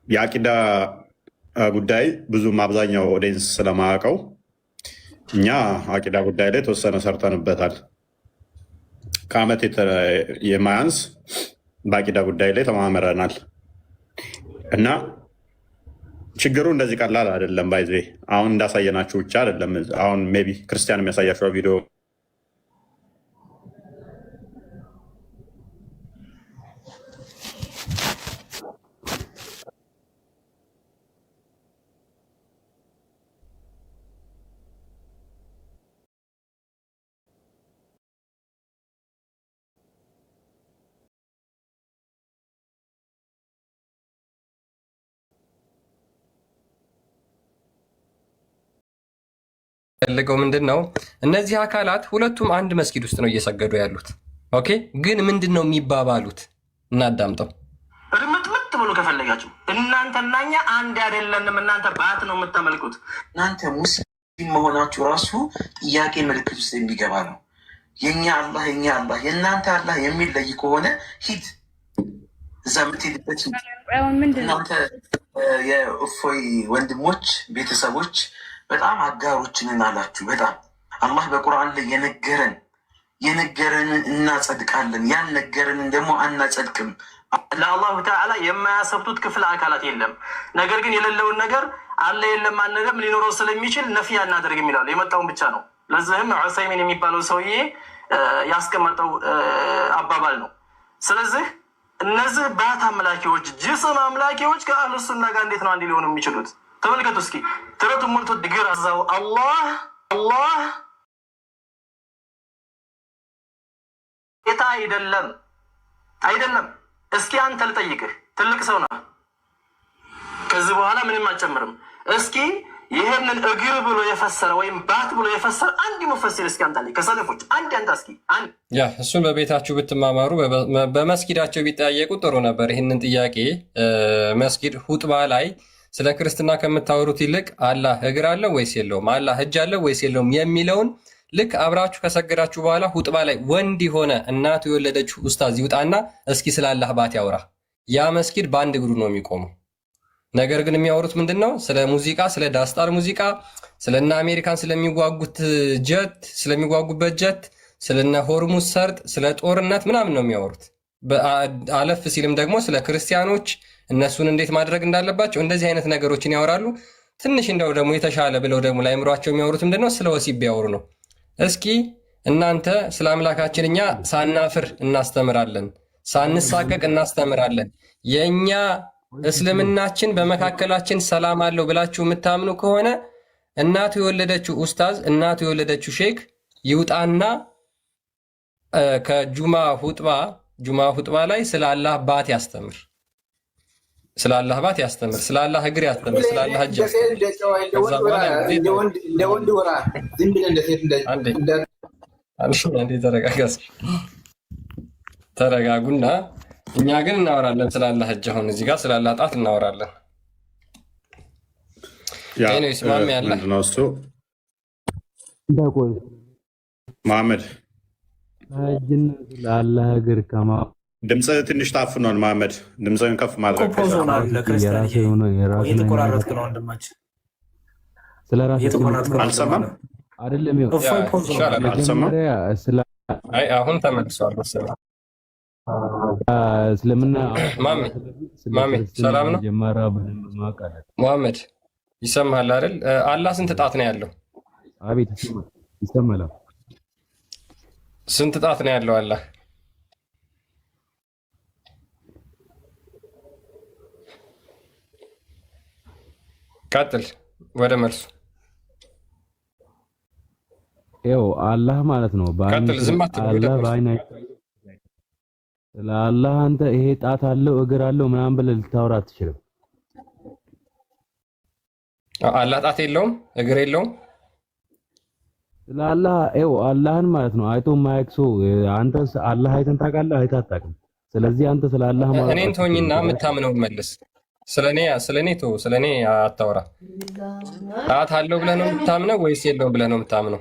የአቂዳ ጉዳይ ብዙም አብዛኛው ኦዲየንስ ስለማያውቀው እኛ አቂዳ ጉዳይ ላይ ተወሰነ ሰርተንበታል። ከዓመት የማያንስ በአቂዳ ጉዳይ ላይ ተማምረናል እና ችግሩ እንደዚህ ቀላል አይደለም። ባይዜ አሁን እንዳሳየናችሁ ብቻ አይደለም። አሁን ሜይ ቢ ክርስቲያን የሚያሳያቸው ቪዲዮ ፈልገው ምንድን ነው እነዚህ አካላት ሁለቱም አንድ መስጊድ ውስጥ ነው እየሰገዱ ያሉት። ኦኬ ግን ምንድን ነው የሚባባሉት? እናዳምጠው። ርምጥምጥ ብሎ ከፈለጋችሁ እናንተና እኛ አንድ አይደለንም። እናንተ ባት ነው የምታመልኩት። እናንተ ሙስሊም መሆናችሁ ራሱ ጥያቄ ምልክት ውስጥ የሚገባ ነው። የኛ አላህ የእናንተ አላህ የሚለይ ከሆነ ሂድ፣ እዛ የምትሄድበት ሂድ። እናንተ የእፎይ ወንድሞች ቤተሰቦች በጣም አጋሮችንን አላችሁ። በጣም አላህ በቁርአን ላይ የነገረንን እናጸድቃለን፣ ያልነገረንን ደግሞ አናጸድቅም። ለአላሁ ተዓላ የማያሰብቱት ክፍለ አካላት የለም። ነገር ግን የሌለውን ነገር አለ የለም አንልም፣ ሊኖረው ስለሚችል ነፍይ አናደርግም ይላሉ። የመጣውን ብቻ ነው። ለዚህም ዑሰይሚን የሚባለው ሰውዬ ያስቀመጠው አባባል ነው። ስለዚህ እነዚህ ባት አምላኪዎች፣ ጅስም አምላኪዎች ከአህሉ ሱና ጋር እንዴት ነው አንድ ሊሆኑ የሚችሉት? ተመልከቱ እስኪ ትረቱ ሞልቶ ድግር አዛው አላህ ጌታ አይደለም። እስኪ አንተ ልጠይቅህ፣ ትልቅ ሰው ነው። ከዚህ በኋላ ምንም አልጨምርም። እስኪ ይህንን እግር ብሎ የፈሰረ ወይም ባት ብሎ የፈሰረ አንድ ሙፈሲር እስኪ አምጣልኝ ከሰለፎች አንድ እስኪ አንድ። ያ እሱን በቤታችሁ ብትማማሩ በመስጊዳቸው ቢጠያየቁ ጥሩ ነበር። ይህንን ጥያቄ መስጊድ ሁጥባ ላይ ስለ ክርስትና ከምታወሩት ይልቅ አላህ እግር አለው ወይስ የለውም፣ አላህ እጅ አለው ወይስ የለውም የሚለውን ልክ አብራችሁ ከሰገዳችሁ በኋላ ሁጥባ ላይ ወንድ የሆነ እናቱ የወለደችው ኡስታዝ ይውጣና እስኪ ስለ አላህ ባት ያውራ። ያ መስጊድ በአንድ እግሩ ነው የሚቆመው። ነገር ግን የሚያወሩት ምንድን ነው? ስለ ሙዚቃ፣ ስለ ዳስጣር ሙዚቃ፣ ስለነ አሜሪካን ስለሚጓጉበት ጀት፣ ስለነ ሆርሙዝ ሰርጥ፣ ስለ ጦርነት ምናምን ነው የሚያወሩት። አለፍ ሲልም ደግሞ ስለ ክርስቲያኖች እነሱን እንዴት ማድረግ እንዳለባቸው እንደዚህ አይነት ነገሮችን ያወራሉ። ትንሽ እንደው ደግሞ የተሻለ ብለው ደግሞ ለአእምሯቸው የሚያወሩት ምንድነው? ስለ ወሲብ ቢያወሩ ነው። እስኪ እናንተ ስለ አምላካችን እኛ ሳናፍር እናስተምራለን፣ ሳንሳቀቅ እናስተምራለን። የእኛ እስልምናችን በመካከላችን ሰላም አለው ብላችሁ የምታምኑ ከሆነ እናቱ የወለደችው ኡስታዝ፣ እናቱ የወለደችው ሼክ ይውጣና ከጁማ ሁጥባ ላይ ስለ አላህ ባት ያስተምር። ስለ አላህ ባት ያስተምር፣ ስለ አላህ እግር ያስተምር፣ ስለ አላህ እጅ ያስተምር። ከዛ በኋላ አንዴ ተረጋጉና እኛ ግን እናወራለን ስለ አላህ እጅ። አሁን እዚህ ጋር ስለ አላህ ጣት እናወራለን። ይስማም ያለ መሐመድ ለአላህ እግር ከማ ድምፅ ትንሽ ታፍኗል። መሐመድ ድምፅህን ከፍ ማድረግ አልሰማም አይደለም። አሁን ተመልሷል መሰለኝ። እስልምና ማሜ ሰላም ነው መሐመድ ይሰማሃል አይደል? አላህ ስንት ጣት ነው ያለው? አቤት ይሰማል። ስንት ጣት ነው ያለው አላህ? ቀጥል ወደ መልሱ። ይኸው አላህ ማለት ነው። ቀጥል፣ ዝም አትበል። ለአላህ አንተ ይሄ ጣት አለው እግር አለው ምናምን ብለህ ልታወራ አትችልም። አላህ ጣት የለውም እግር የለውም። ለአላህ ይኸው አላህን ማለት ነው አይቶ የማያውቅ ሰው አንተ አላህ አይተን ታውቃለህ? አይተህ አታውቅም። ስለዚህ አንተ ስለ አላህ ማለት እኔን ተወኝና የምታምነው መልስ። ስለኔ ተው፣ ስለኔ አታወራ። ጣት አለው ብለህ ነው የምታምነው ወይስ የለውም ብለህ ነው የምታምነው?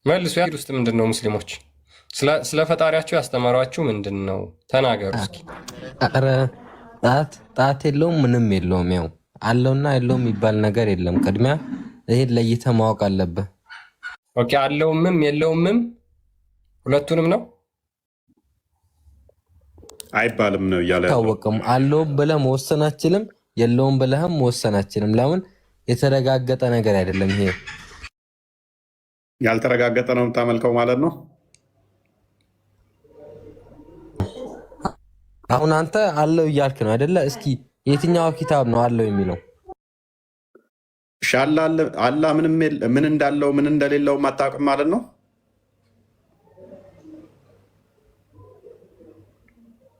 መልሱ። ያ ውስጥ ምንድን ነው? ሙስሊሞች ስለ ፈጣሪያቸው ያስተማሯችሁ ምንድን ነው? ተናገሩ እስኪ። ኧረ ጣት የለውም ምንም የለውም። ያው አለውና የለውም የሚባል ነገር የለም። ቅድሚያ ይሄን ለይተህ ማወቅ አለብህ። ኦኬ፣ አለውምም የለውምም ሁለቱንም ነው አይባልም ነው እያለ ታወቅም። አለውም ብለህ መወሰን አትችልም፣ የለውም ብለህም መወሰን አትችልም። ለምን? የተረጋገጠ ነገር አይደለም። ይሄ ያልተረጋገጠ ነው የምታመልከው ማለት ነው። አሁን አንተ አለው እያልክ ነው አይደለ? እስኪ የትኛው ኪታብ ነው አለው የሚለው? አላህ ምን እንዳለው ምን እንደሌለው አታውቅም ማለት ነው።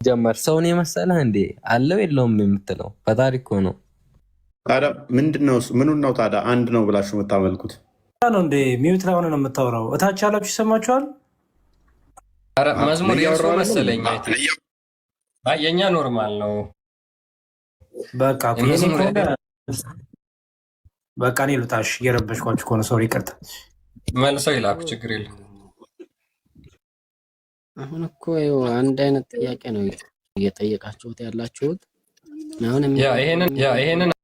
ጀመር ሰውን የመሰለህ እንዴ? አለው የለውም የምትለው ፈጣሪ እኮ ነው። ታዲያ ምንድነው? ምኑን ነው ታዲያ አንድ ነው ብላችሁ የምታመልኩት? ነው እንዴ? ሚዩት ላይ ሆነ ነው የምታወራው። እታች ያላችሁ ይሰማችኋል? ኧረ መዝሙር የእርሶ መሰለኝ። የእኛ ኖርማል ነው። በቃ እኔ ልውጣሽ፣ እየረበሽኳችሁ ከሆነ ሶሪ፣ ይቅርታ። መልሰው ይላኩ፣ ችግር የለም። አሁን እኮ አንድ አይነት ጥያቄ ነው እየጠየቃችሁት ያላችሁት። ይሄንን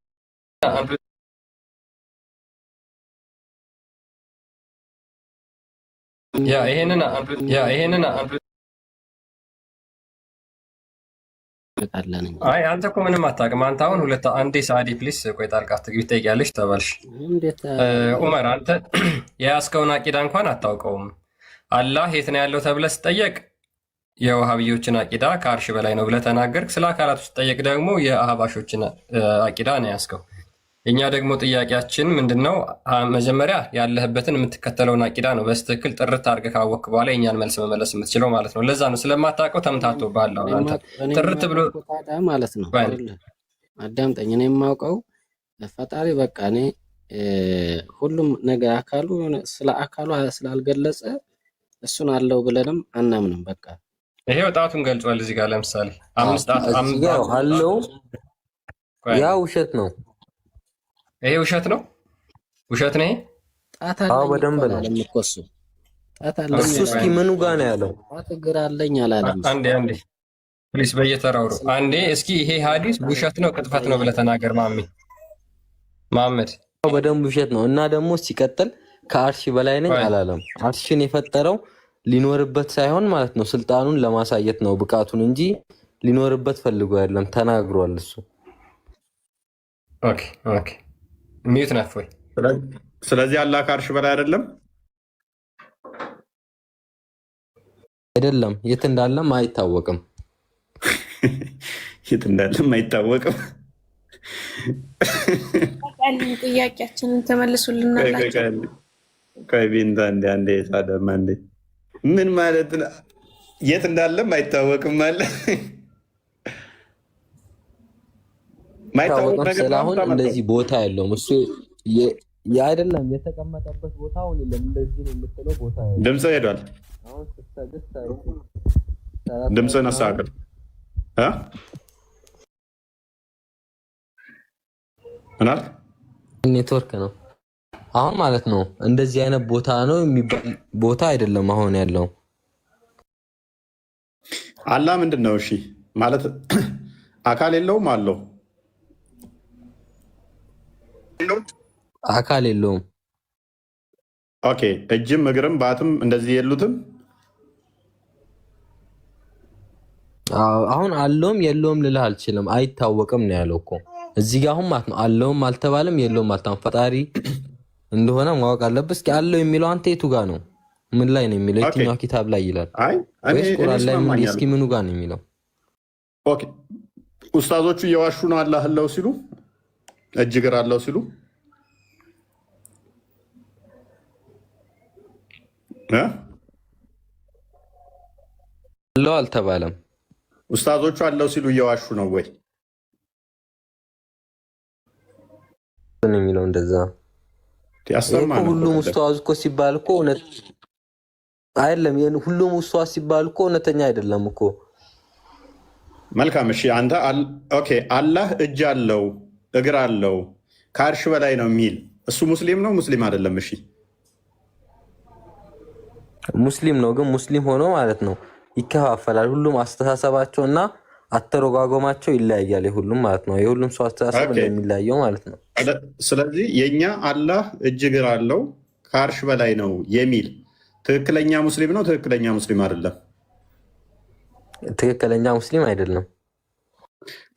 አይ አንተ እኮ ምንም አታውቅም። አንተ አሁን አንዴ ሳዲ ፕሊስ ቆይ ጣልቃ ትግቢ ትጠይቂያለሽ ተባልሽ። ኡመር አንተ የያዝከውን አቂዳ እንኳን አታውቀውም። አላህ የት ነው ያለው ተብለህ ስጠየቅ የውሃብዮችን አቂዳ ከአርሽ በላይ ነው ብለህ ተናገርክ። ስለ አካላቱ ስጠየቅ ደግሞ የአህባሾችን አቂዳ ነው ያዝከው። እኛ ደግሞ ጥያቄያችን ምንድነው? መጀመሪያ ያለህበትን የምትከተለውን አቂዳ ነው በስትክክል ጥርት አድርገህ ካወቅክ በኋላ የእኛን መልስ መመለስ የምትችለው ማለት ነው። ለዛ ነው ስለማታውቀው ተምታቶብሃል። አንተ ጥርት ብሎ ማለት ነው። አዳምጠኝ። እኔ የማውቀው ፈጣሪ በቃ እኔ ሁሉም ነገር አካሉ ስለ አካሉ ስላልገለጸ እሱን አለው ብለንም አናምንም። በቃ ይሄ ጣቱን ገልጿል። እዚህ ጋር ለምሳሌ 5 ጣት አለው። ያ ውሸት ነው። ይሄ ውሸት ነው። ውሸት ነው። ጣት አለኝ በደንብ ነው ለምቆሱ ጣት አለኝ። እሱ እስኪ ምኑ ጋር ነው ያለው? ጣት እግር አለኝ አላለም። አንዴ ፕሊስ በየተራው አንዴ እስኪ ይሄ ሐዲስ ውሸት ነው ቅጥፈት ነው ብለህ ተናገር መሐመድ። በደንብ ውሸት ነው። እና ደግሞ ሲቀጥል ከአርሽ በላይ ነኝ አላለም። አርሽን የፈጠረው ሊኖርበት ሳይሆን ማለት ነው ስልጣኑን ለማሳየት ነው ብቃቱን እንጂ ሊኖርበት ፈልጎ አይደለም ተናግሯል እሱ። ኦኬ ሚዩት ነፍ ወይ? ስለዚህ አላህ ከአርሽ በላይ አይደለም። የት እንዳለም አይታወቅም። የት እንዳለም አይታወቅም። ጥያቄያችንን ተመልሱልናላችሁ። ከቢንታ እንደ አንዴ ታደማ እንዴ ምን ማለት ነው? የት እንዳለም አይታወቅም አለ ማይታወቅ ነገር አሁን እንደዚህ ቦታ የለውም እሱ አይደለም የተቀመጠበት ቦታ አሁን የለም። እንደዚህ ነው የምትለው ቦታ ያለው ድምጽ ሄዷል። አሁን ስትሰግድ ድምጽን አስተካክል ምናል ኔትወርክ ነው አሁን ማለት ነው። እንደዚህ አይነት ቦታ ነው የሚባል ቦታ አይደለም አሁን ያለው። አላህ ምንድን ነው? እሺ ማለት አካል የለውም አለው? አካል የለውም። ኦኬ እጅም እግርም ባትም እንደዚህ የሉትም? አሁን አለውም የለውም ልልህ አልችልም። አይታወቅም ነው ያለው እኮ እዚህ ጋር አሁን ማለት ነው። አለውም አልተባለም የለውም አልተባለም። ፈጣሪ እንደሆነ ማወቅ አለብህ። እስኪ አለው የሚለው አንተ የቱ ጋር ነው? ምን ላይ ነው የሚለው? የትኛው ኪታብ ላይ ይላል? ወይስ ቁርአን ላይ ምን? እስኪ ምኑ ጋር ነው የሚለው? ኦኬ ኡስታዞቹ እየዋሹ ነው አላህ አለው ሲሉ እጅ እግር አለው ሲሉ አለው አልተባለም። ኡስታዞቹ አለው ሲሉ እየዋሹ ነው ወይ ነው የሚለው? እንደዛ ሁሉም ኡስታዝ እኮ ሲባል እኮ እውነት አይደለም። ሁሉም ኡስታዝ ሲባል እኮ እውነተኛ አይደለም እኮ። መልካም እሺ፣ አንተ ኦኬ አላህ እጅ አለው እግር አለው ከአርሽ በላይ ነው የሚል እሱ ሙስሊም ነው ሙስሊም አይደለም? እሺ ሙስሊም ነው፣ ግን ሙስሊም ሆኖ ማለት ነው ይከፋፈላል። ሁሉም አስተሳሰባቸው እና አተረጓጎማቸው ይለያያል። የሁሉም ማለት ነው የሁሉም ሰው አስተሳሰብ እንደሚለያየው ማለት ነው። ስለዚህ የኛ አላህ እጅ እግር አለው ከአርሽ በላይ ነው የሚል ትክክለኛ ሙስሊም ነው ትክክለኛ ሙስሊም አይደለም? ትክክለኛ ሙስሊም አይደለም።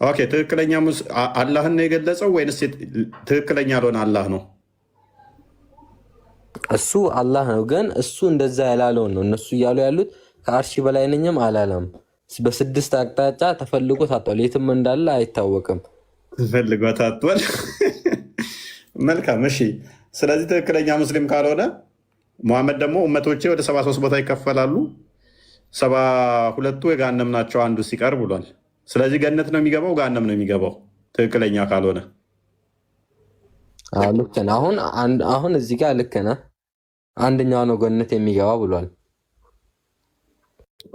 ኦኬ ትክክለኛ አላህን ነው የገለጸው ወይንስ ትክክለኛ ያልሆነ አላህ ነው? እሱ አላህ ነው፣ ግን እሱ እንደዛ ያላለውን ነው እነሱ እያሉ ያሉት። ከአርሺ በላይ ነኝም አላለም። በስድስት አቅጣጫ ተፈልጎ ታጧል። የትም እንዳለ አይታወቅም። ተፈልጎ ታጧል። መልካም እሺ። ስለዚህ ትክክለኛ ሙስሊም ካልሆነ ሙሐመድ ደግሞ እመቶቼ ወደ 73 ቦታ ይከፈላሉ 72ቱ የጋነም ናቸው አንዱ ሲቀር ብሏል። ስለዚህ ገነት ነው የሚገባው ጋነም ነው የሚገባው ትክክለኛ ካልሆነ? ልክ ነህ። አሁን እዚህ ጋር ልክ ነህ። አንደኛው ነው ገነት የሚገባ ብሏል።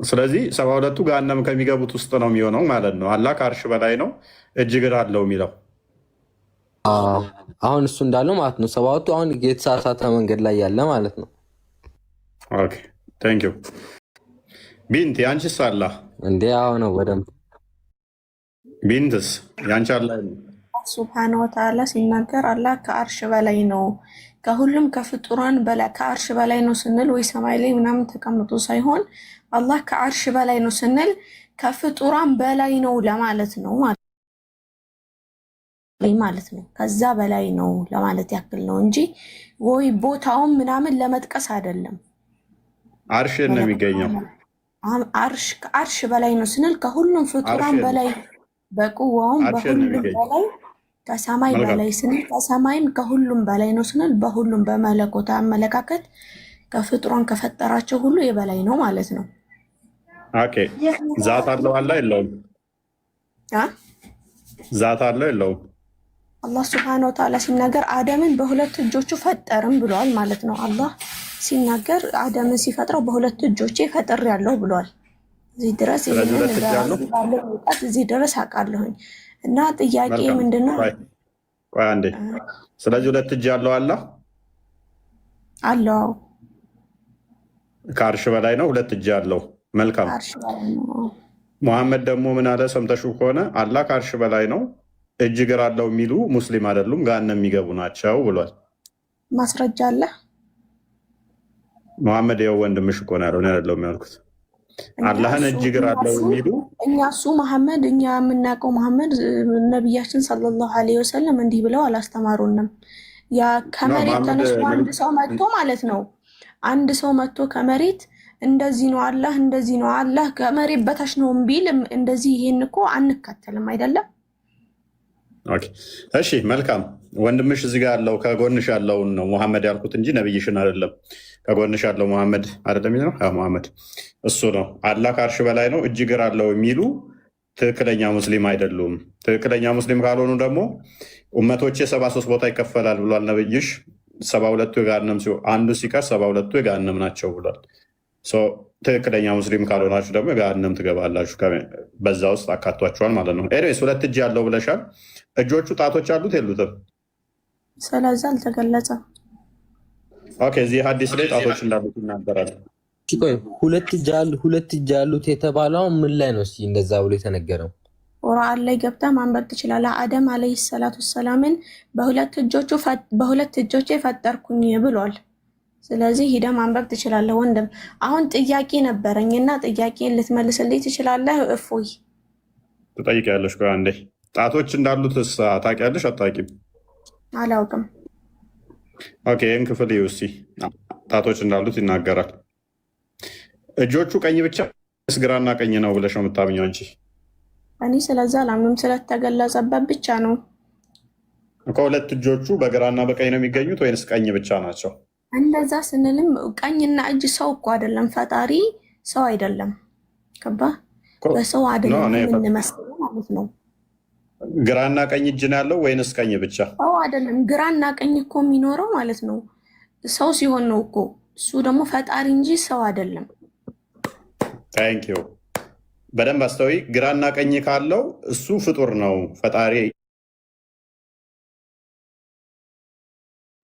ስለዚህ 72ቱ ጋነም ከሚገቡት ውስጥ ነው የሚሆነው ማለት ነው። አላህ ከአርሽ በላይ ነው እጅ እግር አለው የሚለው አሁን እሱ እንዳለው ማለት ነው። 72ቱ አሁን የተሳሳተ መንገድ ላይ ያለ ማለት ነው። ኦኬ ቴንክ ዩ ቢንት ያንቺስ አላህ እንዴ? አዎ ነው በደንብ ቢንትስ ያንቺ አላህ ሱብሃነ ወተዓላ ሲናገር አላህ ከአርሽ በላይ ነው ከሁሉም ከፍጡራን በላይ ከአርሽ በላይ ነው ስንል ወይ ሰማይ ላይ ምናምን ተቀምጦ ሳይሆን አላህ ከአርሽ በላይ ነው ስንል ከፍጡራን በላይ ነው ለማለት ነው ማለት ነው። ከዛ በላይ ነው ለማለት ያክል ነው እንጂ ወይ ቦታውን ምናምን ለመጥቀስ አይደለም። አርሽ ነው የሚገኘው። አርሽ በላይ ነው ስንል ከሁሉም ፍጡራን በላይ በቁዋውም በሁሉም በላይ ከሰማይ በላይ ስንል ከሰማይም ከሁሉም በላይ ነው ስንል በሁሉም በመለኮት አመለካከት ከፍጡራን ከፈጠራቸው ሁሉ የበላይ ነው ማለት ነው። ኦኬ ዛት አለው አላ የለውም? ዛት አለው የለውም? አላህ ሱብሃነሁ ወተዓላ ሲናገር አደምን በሁለት እጆቹ ፈጠርም ብሏል ማለት ነው። አላህ ሲናገር አደምን ሲፈጥረው በሁለት እጆቼ ፈጥሬያለሁ ብሏል። እዚህ ድረስ እዚህ ድረስ አውቃለሁኝ። እና ጥያቄ ምንድነው? አንዴ ስለዚህ ሁለት እጅ ያለው አላህ አለው ከአርሽ በላይ ነው፣ ሁለት እጅ ያለው። መልካም ሙሐመድ ደግሞ ምን አለ ሰምተሽው ከሆነ አላህ ከአርሽ በላይ ነው እጅ እግር አለው የሚሉ ሙስሊም አይደሉም ገሃነም የሚገቡ ናቸው ብሏል። ማስረጃ አለ? ሙሐመድ ይኸው ወንድምሽ እኮ ነው ያለው፣ እኔ አይደለሁም ያልኩት። አላህን እጅ እግር አለው የሚሉ እኛ እሱ መሐመድ እኛ የምናውቀው መሐመድ ነቢያችን ሰለላሁ ዐለይሂ ወሰለም እንዲህ ብለው አላስተማሩንም። ያ ከመሬት ተነስቶ አንድ ሰው መጥቶ ማለት ነው አንድ ሰው መጥቶ ከመሬት እንደዚህ ነው አላህ እንደዚህ ነው አላህ ከመሬት በታች ነው ቢል እንደዚህ ይሄን እኮ አንከተልም አይደለም። ኦኬ እሺ መልካም ወንድምሽ እዚህ ጋር ያለው ከጎንሽ ያለውን ነው ሙሐመድ ያልኩት እንጂ ነብይሽን አይደለም። ከጎንሽ ያለው ሙሐመድ አይደለም ነው ሙሐመድ እሱ ነው። አላህ ከአርሽ በላይ ነው እጅ እግር አለው የሚሉ ትክክለኛ ሙስሊም አይደሉም። ትክክለኛ ሙስሊም ካልሆኑ ደግሞ ኡመቶቼ 73 ቦታ ይከፈላል ብሏል ነብይሽ። 72ቱ የገሃነም ሲሆን አንዱ ሲቀር 72ቱ የገሃነም ናቸው ብሏል። ትክክለኛ ሙስሊም ካልሆናችሁ ደግሞ የገሃነም ትገባላችሁ። በዛ ውስጥ አካቷችኋል ማለት ነው። ኤኒዌይስ 2 እጅ ያለው ብለሻል። እጆቹ ጣቶች አሉት የሉትም? ስለዚህ አልተገለጸም። ኦኬ፣ እዚህ ሐዲስ ላይ ጣቶች እንዳሉት ይናገራል። ቆይ 2 እጅ ያሉት የተባለው ምን ላይ ነው? እስኪ እንደዛ ብሎ የተነገረው ቁርአን ላይ ገብታ ማንበብ ትችላለህ። አደም አለይሂ ሰላቱ ሰላምን በሁለት እጆቼ ፈጠርኩኝ ብሏል። ስለዚህ ሂደ ማንበብ ትችላለህ ወንድም። አሁን ጥያቄ ነበረኝና ጥያቄን ልትመልስልኝ ትችላለህ? እፎይ ትጠይቂያለሽ። ቆይ አንዴ ጣቶች እንዳሉት ታውቂያለሽ? አታውቂም? አላውቅም። ኦኬ፣ ይህን ክፍል ይውሲ ጣቶች እንዳሉት ይናገራል። እጆቹ ቀኝ ብቻ ግራና ቀኝ ነው ብለሽ ነው የምታምኘው እንጂ እኔ ስለዛ ላምንም ስለተገለጸበት ብቻ ነው። ከሁለት እጆቹ በግራና በቀኝ ነው የሚገኙት ወይንስ ቀኝ ብቻ ናቸው? እንደዛ ስንልም ቀኝና እጅ ሰው እኮ አይደለም፣ ፈጣሪ ሰው አይደለም። ገባ? በሰው አይደለም የምንመስለው ማለት ነው። ግራና ቀኝ እጅ ነው ያለው ወይንስ ቀኝ ብቻ? ሰው አይደለም። ግራና ቀኝ እኮ የሚኖረው ማለት ነው ሰው ሲሆን ነው እኮ። እሱ ደግሞ ፈጣሪ እንጂ ሰው አይደለም። ታንኪዩ። በደንብ አስተውይ። ግራና ቀኝ ካለው እሱ ፍጡር ነው፣ ፈጣሪ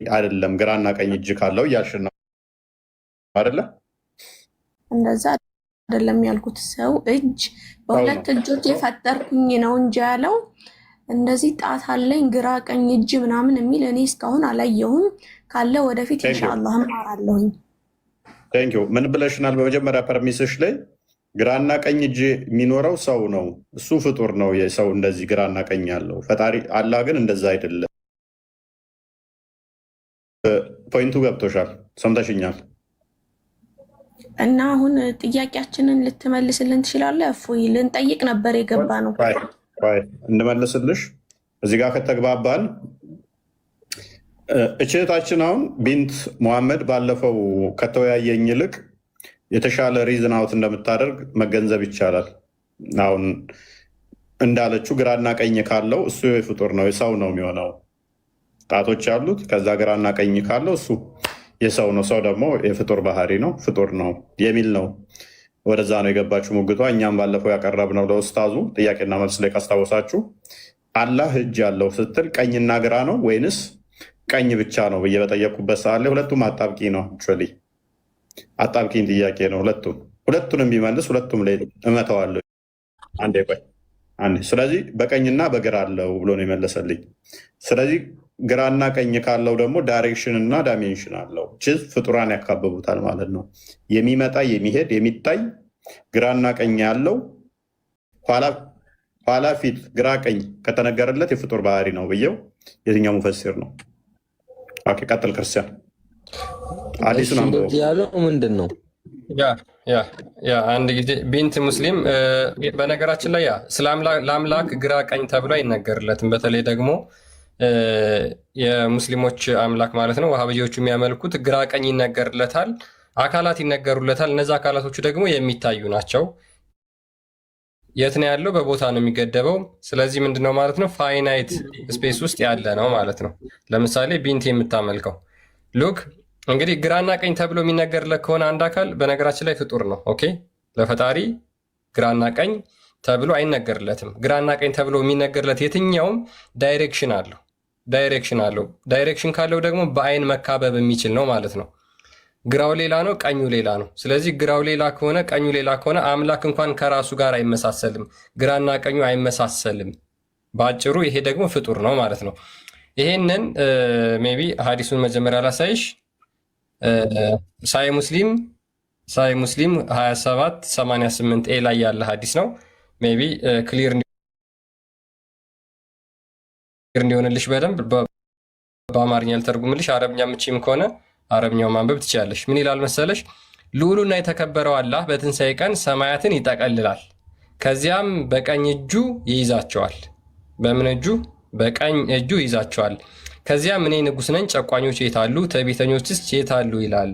አይደለም። ግራና ቀኝ እጅ ካለው እያልሽ ነው አይደለ? እንደዛ አይደለም ያልኩት። ሰው እጅ በሁለት እጆች የፈጠርኩኝ ነው እንጂ ያለው እንደዚህ ጣት አለኝ ግራ ቀኝ እጅ ምናምን የሚል እኔ እስካሁን አላየሁም። ካለ ወደፊት ኢንሻአላህ እማራለሁኝ። ታንኪዩ። ምን ብለሽናል? በመጀመሪያ ፐርሚስሽ ላይ ግራና ቀኝ እጅ የሚኖረው ሰው ነው፣ እሱ ፍጡር ነው። የሰው እንደዚህ ግራና ቀኝ ያለው ፈጣሪ አላህ ግን እንደዛ አይደለም። ፖይንቱ ገብቶሻል? ሰምተሽኛል? እና አሁን ጥያቄያችንን ልትመልስልን ትችላለህ? እፎይ ልንጠይቅ ነበር የገባ ነው። እንመልስልሽ። እዚህ ጋር ከተግባባን እችታችን አሁን ቢንት ሙሐመድ ባለፈው ከተወያየኝ ይልቅ የተሻለ ሪዝን አውት እንደምታደርግ መገንዘብ ይቻላል። አሁን እንዳለችው ግራና ቀኝ ካለው እሱ ፍጡር ነው፣ የሰው ነው የሚሆነው። ጣቶች ያሉት ከዛ ግራና ቀኝ ካለው እሱ የሰው ነው፣ ሰው ደግሞ የፍጡር ባህሪ ነው፣ ፍጡር ነው የሚል ነው። ወደዛ ነው የገባችው ሙግቷ። እኛም ባለፈው ያቀረብነው ለኡስታዙ ጥያቄና መልስ ላይ ካስታወሳችሁ አላህ እጅ ያለው ስትል ቀኝና ግራ ነው ወይንስ ቀኝ ብቻ ነው ብዬ በጠየቁበት ሰዓት ላይ ሁለቱም አጣብቂ ነው። አጣብቂኝ ጥያቄ ነው። ሁለቱንም ቢመልስ ሁለቱም ላይ እመተዋለሁ። አንዴ ቆይ አንዴ። ስለዚህ በቀኝና በግራ አለው ብሎ ነው የመለሰልኝ። ስለዚህ ግራና ቀኝ ካለው ደግሞ ዳይሬክሽን እና ዳይሜንሽን አለው። ችዝ ፍጡራን ያካበቡታል ማለት ነው። የሚመጣ የሚሄድ የሚታይ ግራና ቀኝ ያለው ኋላ ፊት ግራ ቀኝ ከተነገረለት የፍጡር ባህሪ ነው ብዬው የትኛው ሙፈሲር ነው? ኦኬ ቀጥል ክርስቲያን። አዲሱን ያለው ምንድን ነው? ያ አንድ ጊዜ ቢንት ሙስሊም በነገራችን ላይ ለአምላክ ግራ ቀኝ ተብሎ አይነገርለትም። በተለይ ደግሞ የሙስሊሞች አምላክ ማለት ነው ዋሃብዮቹ የሚያመልኩት ግራ ቀኝ ይነገርለታል፣ አካላት ይነገሩለታል። እነዚ አካላቶቹ ደግሞ የሚታዩ ናቸው። የት ነው ያለው? በቦታ ነው የሚገደበው። ስለዚህ ምንድነው ማለት ነው? ፋይናይት ስፔስ ውስጥ ያለ ነው ማለት ነው። ለምሳሌ ቢንት የምታመልከው ሉክ እንግዲህ ግራና ቀኝ ተብሎ የሚነገርለት ከሆነ አንድ አካል በነገራችን ላይ ፍጡር ነው። ኦኬ ለፈጣሪ ግራና ቀኝ ተብሎ አይነገርለትም። ግራና ቀኝ ተብሎ የሚነገርለት የትኛውም ዳይሬክሽን አለው። ዳይሬክሽን ካለው ደግሞ በአይን መካበብ የሚችል ነው ማለት ነው። ግራው ሌላ ነው፣ ቀኙ ሌላ ነው። ስለዚህ ግራው ሌላ ከሆነ ቀኙ ሌላ ከሆነ አምላክ እንኳን ከራሱ ጋር አይመሳሰልም፣ ግራና ቀኙ አይመሳሰልም። በአጭሩ ይሄ ደግሞ ፍጡር ነው ማለት ነው። ይሄንን ሜይ ቢ ሀዲሱን መጀመሪያ ላሳይሽ። ሳይ ሙስሊም 2788 ኤ ላይ ያለ ሀዲስ ነው። ሜይ ቢ ክሊር እንዲሆንልሽ በደንብ በአማርኛ ልተርጉምልሽ። አረብኛ ምችም ከሆነ አረብኛው ማንበብ ትችላለሽ። ምን ይላል መሰለሽ? ልዑሉና የተከበረው አላህ በትንሣኤ ቀን ሰማያትን ይጠቀልላል፣ ከዚያም በቀኝ እጁ ይይዛቸዋል። በምን እጁ? በቀኝ እጁ ይይዛቸዋል። ከዚያም እኔ ንጉሥ ነኝ፣ ጨቋኞች የት አሉ? ትዕቢተኞችስ የት አሉ? ይላል።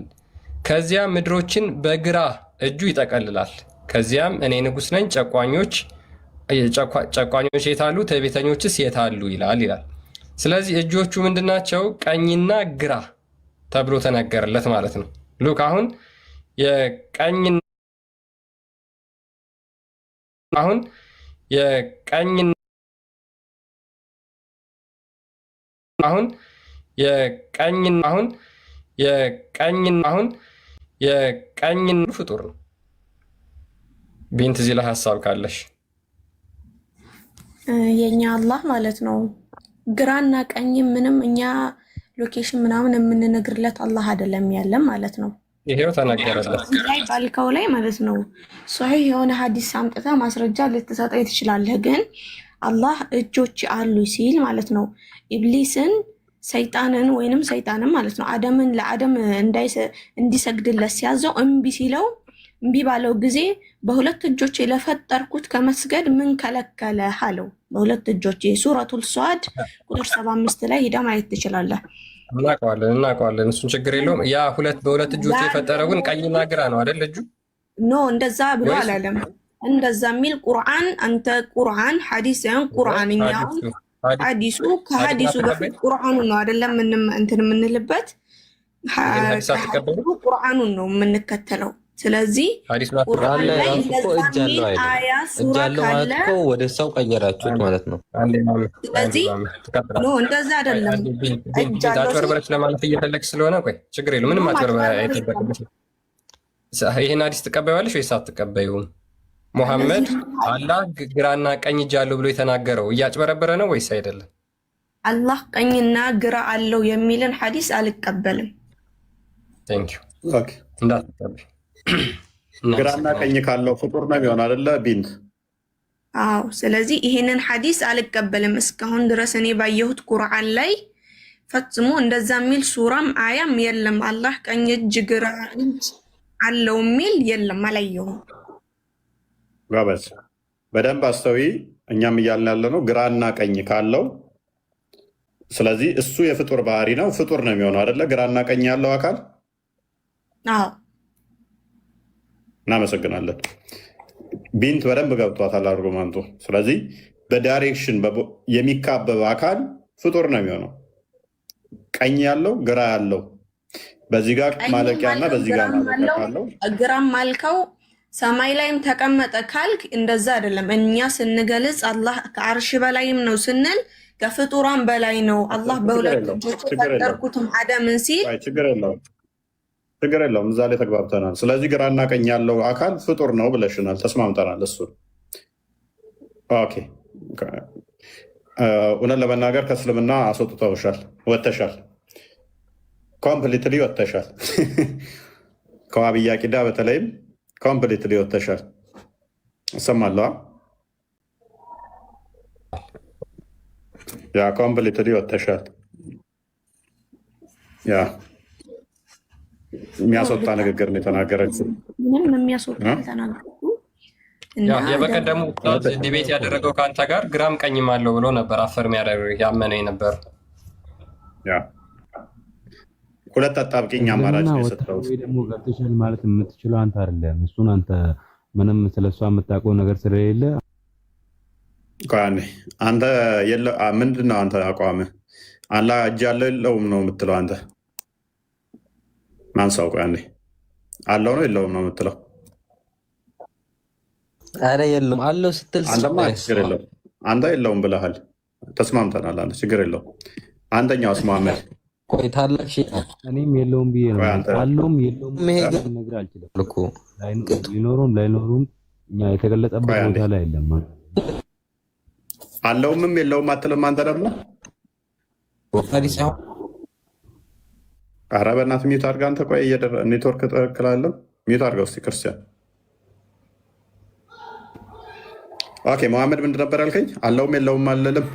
ከዚያም ምድሮችን በግራ እጁ ይጠቀልላል። ከዚያም እኔ ንጉሥ ነኝ፣ ጨቋኞች የት አሉ? ትዕቢተኞችስ የት አሉ? ይላል ይላል። ስለዚህ እጆቹ ምንድናቸው? ቀኝና ግራ ተብሎ ተነገረለት ማለት ነው። ሉክ አሁን የቀኝና የቀኝን ፍጡር ነው። ቢንት እዚህ ላይ ሀሳብ ካለሽ የኛ አላህ ማለት ነው። ግራና ቀኝ ምንም እኛ ሎኬሽን ምናምን የምንነግርለት አላህ አይደለም ያለም ማለት ነው። ይሄው ተነገረለት ላይ ባልከው ላይ ማለት ነው። ሶሒህ የሆነ ሐዲስ አምጥታ ማስረጃ ልትሰጠኝ ትችላለህ። ግን አላህ እጆች አሉ ሲል ማለት ነው ኢብሊስን ሰይጣንን ወይንም ሰይጣንን ማለት ነው አደምን ለአደም እንዲሰግድለት ሲያዘው እምቢ ሲለው እምቢ ባለው ጊዜ በሁለት እጆቼ ለፈጠርኩት ከመስገድ ምን ከለከለ አለው። በሁለት እጆቼ ሱረቱል ሷድ ቁጥር 75 ላይ ሄዳ ማየት ትችላለህ። እናውቀዋለን። እሱን ችግር የለውም። ያ በሁለት እጆቼ የፈጠረው ግን ቀኝና ግራ ነው አይደል? እጁ ኖ እንደዛ ብሎ አላለም። እንደዛ የሚል ቁርአን አንተ ቁርአን ሐዲስ ያን ቁርአንኛው ሐዲሱ ከሐዲሱ በፊት ቁርአኑን ነው አይደለም እንትን የምንልበት ቁርአኑን ነው የምንከተለው። ስለዚህ ቁርአን ላይ አያ ሱራ ካለ ወደ ሰው ቀየራችሁት ማለት ነው። ስለዚህ ኖ እንደዛ አይደለም። አጭበርበረች ለማለት እየፈለግሽ ስለሆነ ቆይ ችግር የለውም። ምንም አጭበርበረ አይጠበቅብሽም። ይህን ሐዲስ ትቀበያለሽ ወይስ አትቀበይውም? ሙሐመድ አላህ ግራና ቀኝ እጅ አለው ብሎ የተናገረው እያጭበረበረ ነው ወይስ አይደለም? አላህ ቀኝና ግራ አለው የሚልን ሐዲስ አልቀበልም። ቴንኪው እንዳትቀበል። ግራና ቀኝ ካለው ፍጡር ነው የሚሆን አይደለ ቢንት? አዎ። ስለዚህ ይሄንን ሐዲስ አልቀበልም። እስካሁን ድረስ እኔ ባየሁት ቁርአን ላይ ፈጽሞ እንደዛ የሚል ሱራም አያም የለም። አላህ ቀኝ እጅ ግራ እጅ አለው የሚል የለም፣ አላየሁም። ጋበዝ በደንብ አስተዊ። እኛም እያልን ያለ ነው ግራና ቀኝ ካለው፣ ስለዚህ እሱ የፍጡር ባህሪ ነው፣ ፍጡር ነው የሚሆነው አይደለ? ግራና ቀኝ ያለው አካል። አዎ እናመሰግናለን። ቢንት በደንብ ገብቷታል አርጉመንቱ። ስለዚህ በዳይሬክሽን የሚካበብ አካል ፍጡር ነው የሚሆነው። ቀኝ ያለው ግራ ያለው በዚህ ጋር ማለቂያና በዚህ ጋር ማለቂያ ካለው ግራም ማልከው ሰማይ ላይም ተቀመጠ ካልክ እንደዛ አይደለም። እኛ ስንገልጽ አላህ ከአርሽ በላይም ነው ስንል ከፍጡራን በላይ ነው። አላህ በሁለት እጆች ፈጠርኩትም አደምን ሲል ችግር የለውም። እዛ ላይ ተግባብተናል። ስለዚህ ግራና ቀኝ ያለው አካል ፍጡር ነው ብለሽናል፣ ተስማምተናል። እሱ ኦኬ። እውነት ለመናገር ከእስልምና አስወጥተውሻል፣ ወተሻል፣ ኮምፕሊትሊ ወተሻል። ከዋብያ ቂዳ በተለይም ኮምፕሊትሊ ወተሻል። እሰማለሁ። ያ ኮምፕሊትሊ ወተሻል። ያ የሚያስወጣ ንግግር ነው የተናገረችው። ምንም የሚያስወጣ ተናገሩ። የበቀደሙ ዲቤት ያደረገው ከአንተ ጋር ግራም ቀኝም አለው ብሎ ነበር አፈር ያመነ ነበር። ሁለት አጣብቂኝ አማራጭ ነው የሰጠው። ደግሞ ገብተሻል ማለት የምትችለው አንተ አይደለም፣ እሱን አንተ ምንም ስለሷ የምታውቀው ነገር ስለሌለ አንተ ምንድን ነው አንተ አቋምህ? አላህ እጅ አለው የለውም ነው የምትለው አንተ? ማንሳው አለው ነው የለውም ነው የምትለው? አረ የለውም አለው ስትል አንተ የለውም ብለሃል። ተስማምተናል። አንተ ችግር የለውም። አንደኛውስ መሐመድ ቆይታለሽ። እኔም የለውም ብዬ ነው አለውም የለውም ነገር አልችልም እኮ ሊኖሩም ላይኖሩም እኛ የተገለጸበት ቦታ ላይ የለም። አለውምም የለውም አትልም አንተ ደግሞ። ኧረ በእናትህ ሚዩት አድርገህ አንተ። ቆይ ኔትወርክ ትክክል ሚዩት አድርገው እስኪ ክርስቲያን። ኦኬ መሐመድ ምንድን ነበር ያልከኝ? አለውም የለውም አልልም።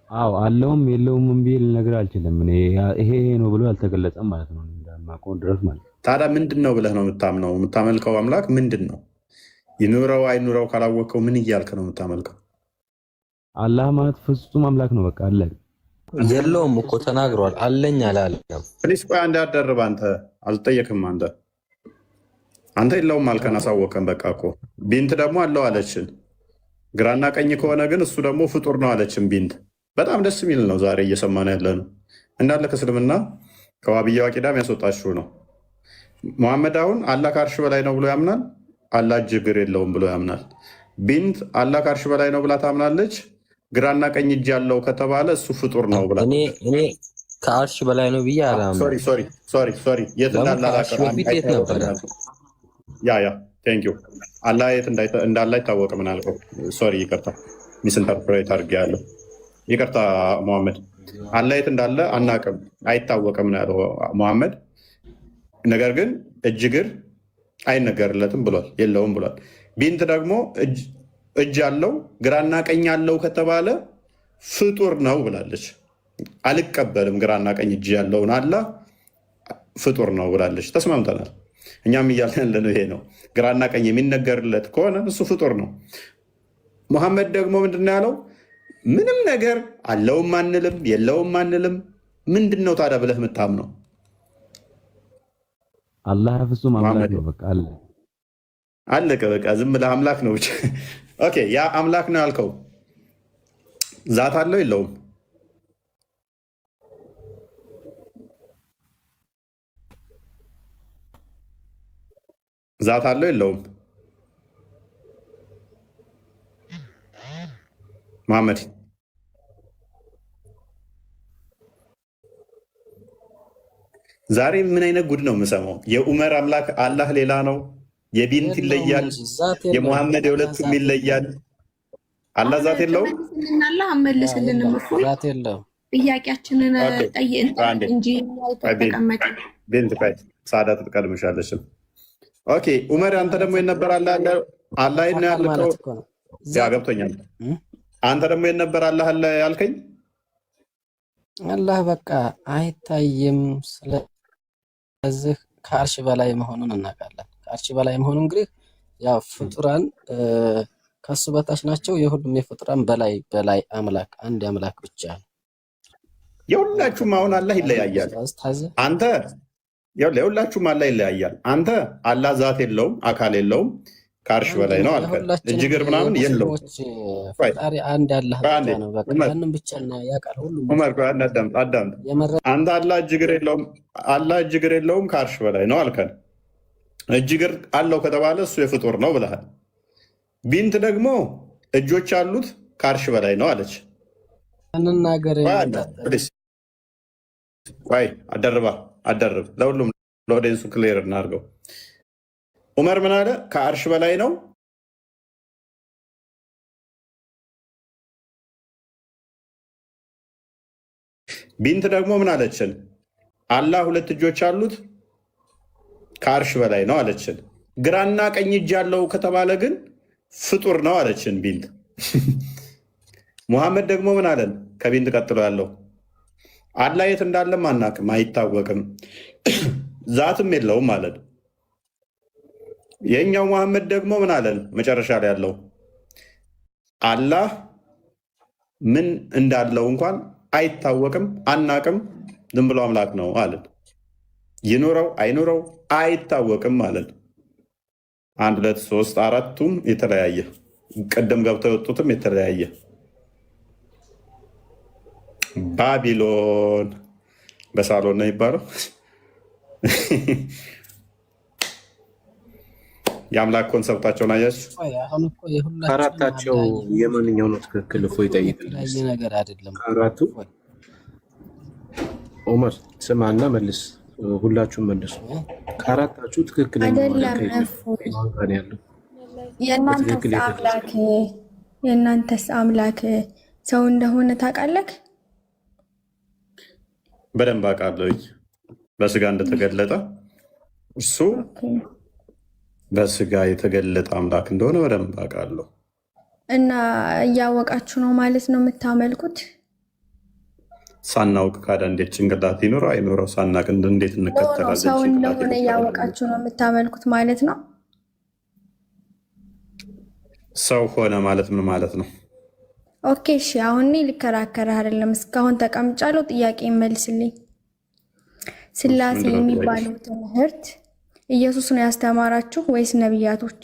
አዎ አለውም የለውም ብዬ ልነግርህ አልችልም። ይሄ ነው ብሎ አልተገለጸም ማለት ነው እንደማውቀው ድረስ ማለት ነው። ታዲያ ምንድን ነው ብለህ ነው የምታምነው? የምታመልከው አምላክ ምንድን ነው? ይኑረው አይኑረው ካላወቀው ምን እያልክ ነው የምታመልከው? አላህ ማለት ፍጹም አምላክ ነው። በቃ አለ የለውም እኮ ተናግሯል። አለኝ አላለም። ፕሊስ ቆይ አንድ ያደርብ። አንተ አልጠየቅም። አንተ የለውም አልከን አሳወቀን። በቃ እኮ ቢንት ደግሞ አለው አለችን። ግራና ቀኝ ከሆነ ግን እሱ ደግሞ ፍጡር ነው አለችን ቢንት። በጣም ደስ የሚል ነው። ዛሬ እየሰማን ያለ ነው እንዳለ ከእስልምና ከዋብያዋ ቂዳም ያስወጣችሁ ነው። ሙሐመድ አሁን አላህ ከአርሽ በላይ ነው ብሎ ያምናል። አላህ እጅ እግር የለውም ብሎ ያምናል። ቢንት አላህ ከአርሽ በላይ ነው ብላ ታምናለች። ግራና ቀኝ እጅ ያለው ከተባለ እሱ ፍጡር ነው ብላ እኔ ከአርሽ በላይ ነው ብዬ አላምንም። ሶሪ የት በፊት የት ነበረ? ቴንክ ዩ አላህ የት እንዳለ አይታወቅም። ምን አልከው? ሶሪ ይቅርታ፣ ሚስ ኢንተርፕሬት አድርጌያለሁ። ይቅርታ ሙሐመድ፣ አላህ የት እንዳለ አናቅም፣ አይታወቅም ነው ያለው ሙሐመድ። ነገር ግን እጅ እግር አይነገርለትም ብሏል፣ የለውም ብሏል። ቢንት ደግሞ እጅ አለው ግራና ቀኝ አለው ከተባለ ፍጡር ነው ብላለች። አልቀበልም ግራና ቀኝ እጅ ያለውን አላህ ፍጡር ነው ብላለች። ተስማምተናል። እኛም እያልን ያለነው ይሄ ነው። ግራና ቀኝ የሚነገርለት ከሆነ እሱ ፍጡር ነው። ሙሐመድ ደግሞ ምንድን ነው ያለው? ምንም ነገር አለውም አንልም የለውም አንልም። ምንድን ነው ታዲያ ብለህ የምታምነው? አላህ ፍጹም አምላክ ነው። በቃ አለቀ። በቃ ዝም ብለህ አምላክ ነው ብቻ። ኦኬ፣ ያ አምላክ ነው ያልከው ዛት አለው የለውም? ዛት አለው የለውም? መሐመድ ዛሬ ምን አይነት ጉድ ነው የምሰማው? የኡመር አምላክ አላህ ሌላ ነው፣ የቢንት ይለያል፣ የሙሐመድ የሁለቱም ይለያል። አላህ ዛት የለውም። አላህ አመለስልንም እኮ ዛት የለውም። ጥያቄያችንን ጠይቅ እንጂ ተቀመጥ። ቢንት ፋይት ሳዳ ትቀድምሻለች። ኦኬ ኡመር፣ አንተ ደግሞ የነበር አላህ ነው ያልከው። ያ ገብቶኛል። አንተ ደግሞ የነበር አላህ አለ ያልከኝ አላህ በቃ አይታይም። ስለዚህ ከአርሽ በላይ መሆኑን እናውቃለን። ከአርሽ በላይ መሆኑ እንግዲህ ያው ፍጡራን ከሱ በታች ናቸው። የሁሉም የፍጡራን በላይ አምላክ አንድ አምላክ ብቻ ነው። የሁላችሁም አሁን አላህ ይለያያል። አንተ የሁላችሁም አላህ ይለያያል። አንተ አላህ ዛት የለውም አካል የለውም ከአርሽ በላይ ነው አልከን። እጅ እግር ምናምን የለውም። ፈጣሪ አንድ አላህ ብቻ ነው። በቃ ያንን ብቻ ያውቃል ሁሉም። ዑመር አዳምጥ። አንተ አላህ እጅ እግር የለውም ከአርሽ በላይ ነው አልከን። እጅ እግር አለው ከተባለ እሱ የፍጡር ነው ብለሃል። ቢንት ደግሞ እጆች አሉት ከአርሽ በላይ ነው አለች። አደርብ ለሁሉም ለኦዲየንሱ ክሊር እናድርገው። ዑመር ምን አለ? ከአርሽ በላይ ነው። ቢንት ደግሞ ምን አለችን? አላህ ሁለት እጆች አሉት ከአርሽ በላይ ነው አለችን። ግራና ቀኝ እጅ ያለው ከተባለ ግን ፍጡር ነው አለችን ቢንት። ሙሐመድ ደግሞ ምን አለን? ከቢንት ቀጥሎ ያለው አላህ የት እንዳለም አናቅም፣ አይታወቅም፣ ዛትም የለውም አለን። የኛው ሙሐመድ ደግሞ ምን አለን? መጨረሻ ላይ ያለው አላህ ምን እንዳለው እንኳን አይታወቅም፣ አናቅም፣ ዝም ብሎ አምላክ ነው አለን። ይኑረው አይኑረው አይታወቅም አለን። 1 2 3 4ቱም የተለያየ፣ ቅድም ገብተው የወጡትም የተለያየ። ባቢሎን በሳሎን ነው የሚባለው። የአምላክ ኮንሰፕታቸውን አያችሁ። ከአራታቸው የማንኛው ነው ትክክል? እፎ ይጠይቅልኝ። ነገር አይደለም ከአራቱ ዑመር ስማና መልስ፣ ሁላችሁም መልሱ። ከአራታችሁ ትክክል የእናንተስ አምላክ ሰው እንደሆነ ታውቃለህ? በደንብ አውቃለሁ። በስጋ እንደተገለጠ እሱ በስጋ የተገለጠ አምላክ እንደሆነ በደንብ አውቃለሁ። እና እያወቃችሁ ነው ማለት ነው የምታመልኩት? ሳናውቅ ካዳ እንዴት ጭንቅላት ይኖረው አይኖረው? ሳናቅ እንዴት እንከተላለን? ሰው እንደሆነ እያወቃችሁ ነው የምታመልኩት ማለት ነው። ሰው ሆነ ማለት ምን ማለት ነው? ኦኬ እሺ፣ አሁን እኔ ልከራከርህ አይደለም። እስካሁን ተቀምጫለሁ። ጥያቄ መልስልኝ። ስላሴ የሚባለው ትምህርት ኢየሱስ ነው ያስተማራችሁ ወይስ ነቢያቶች?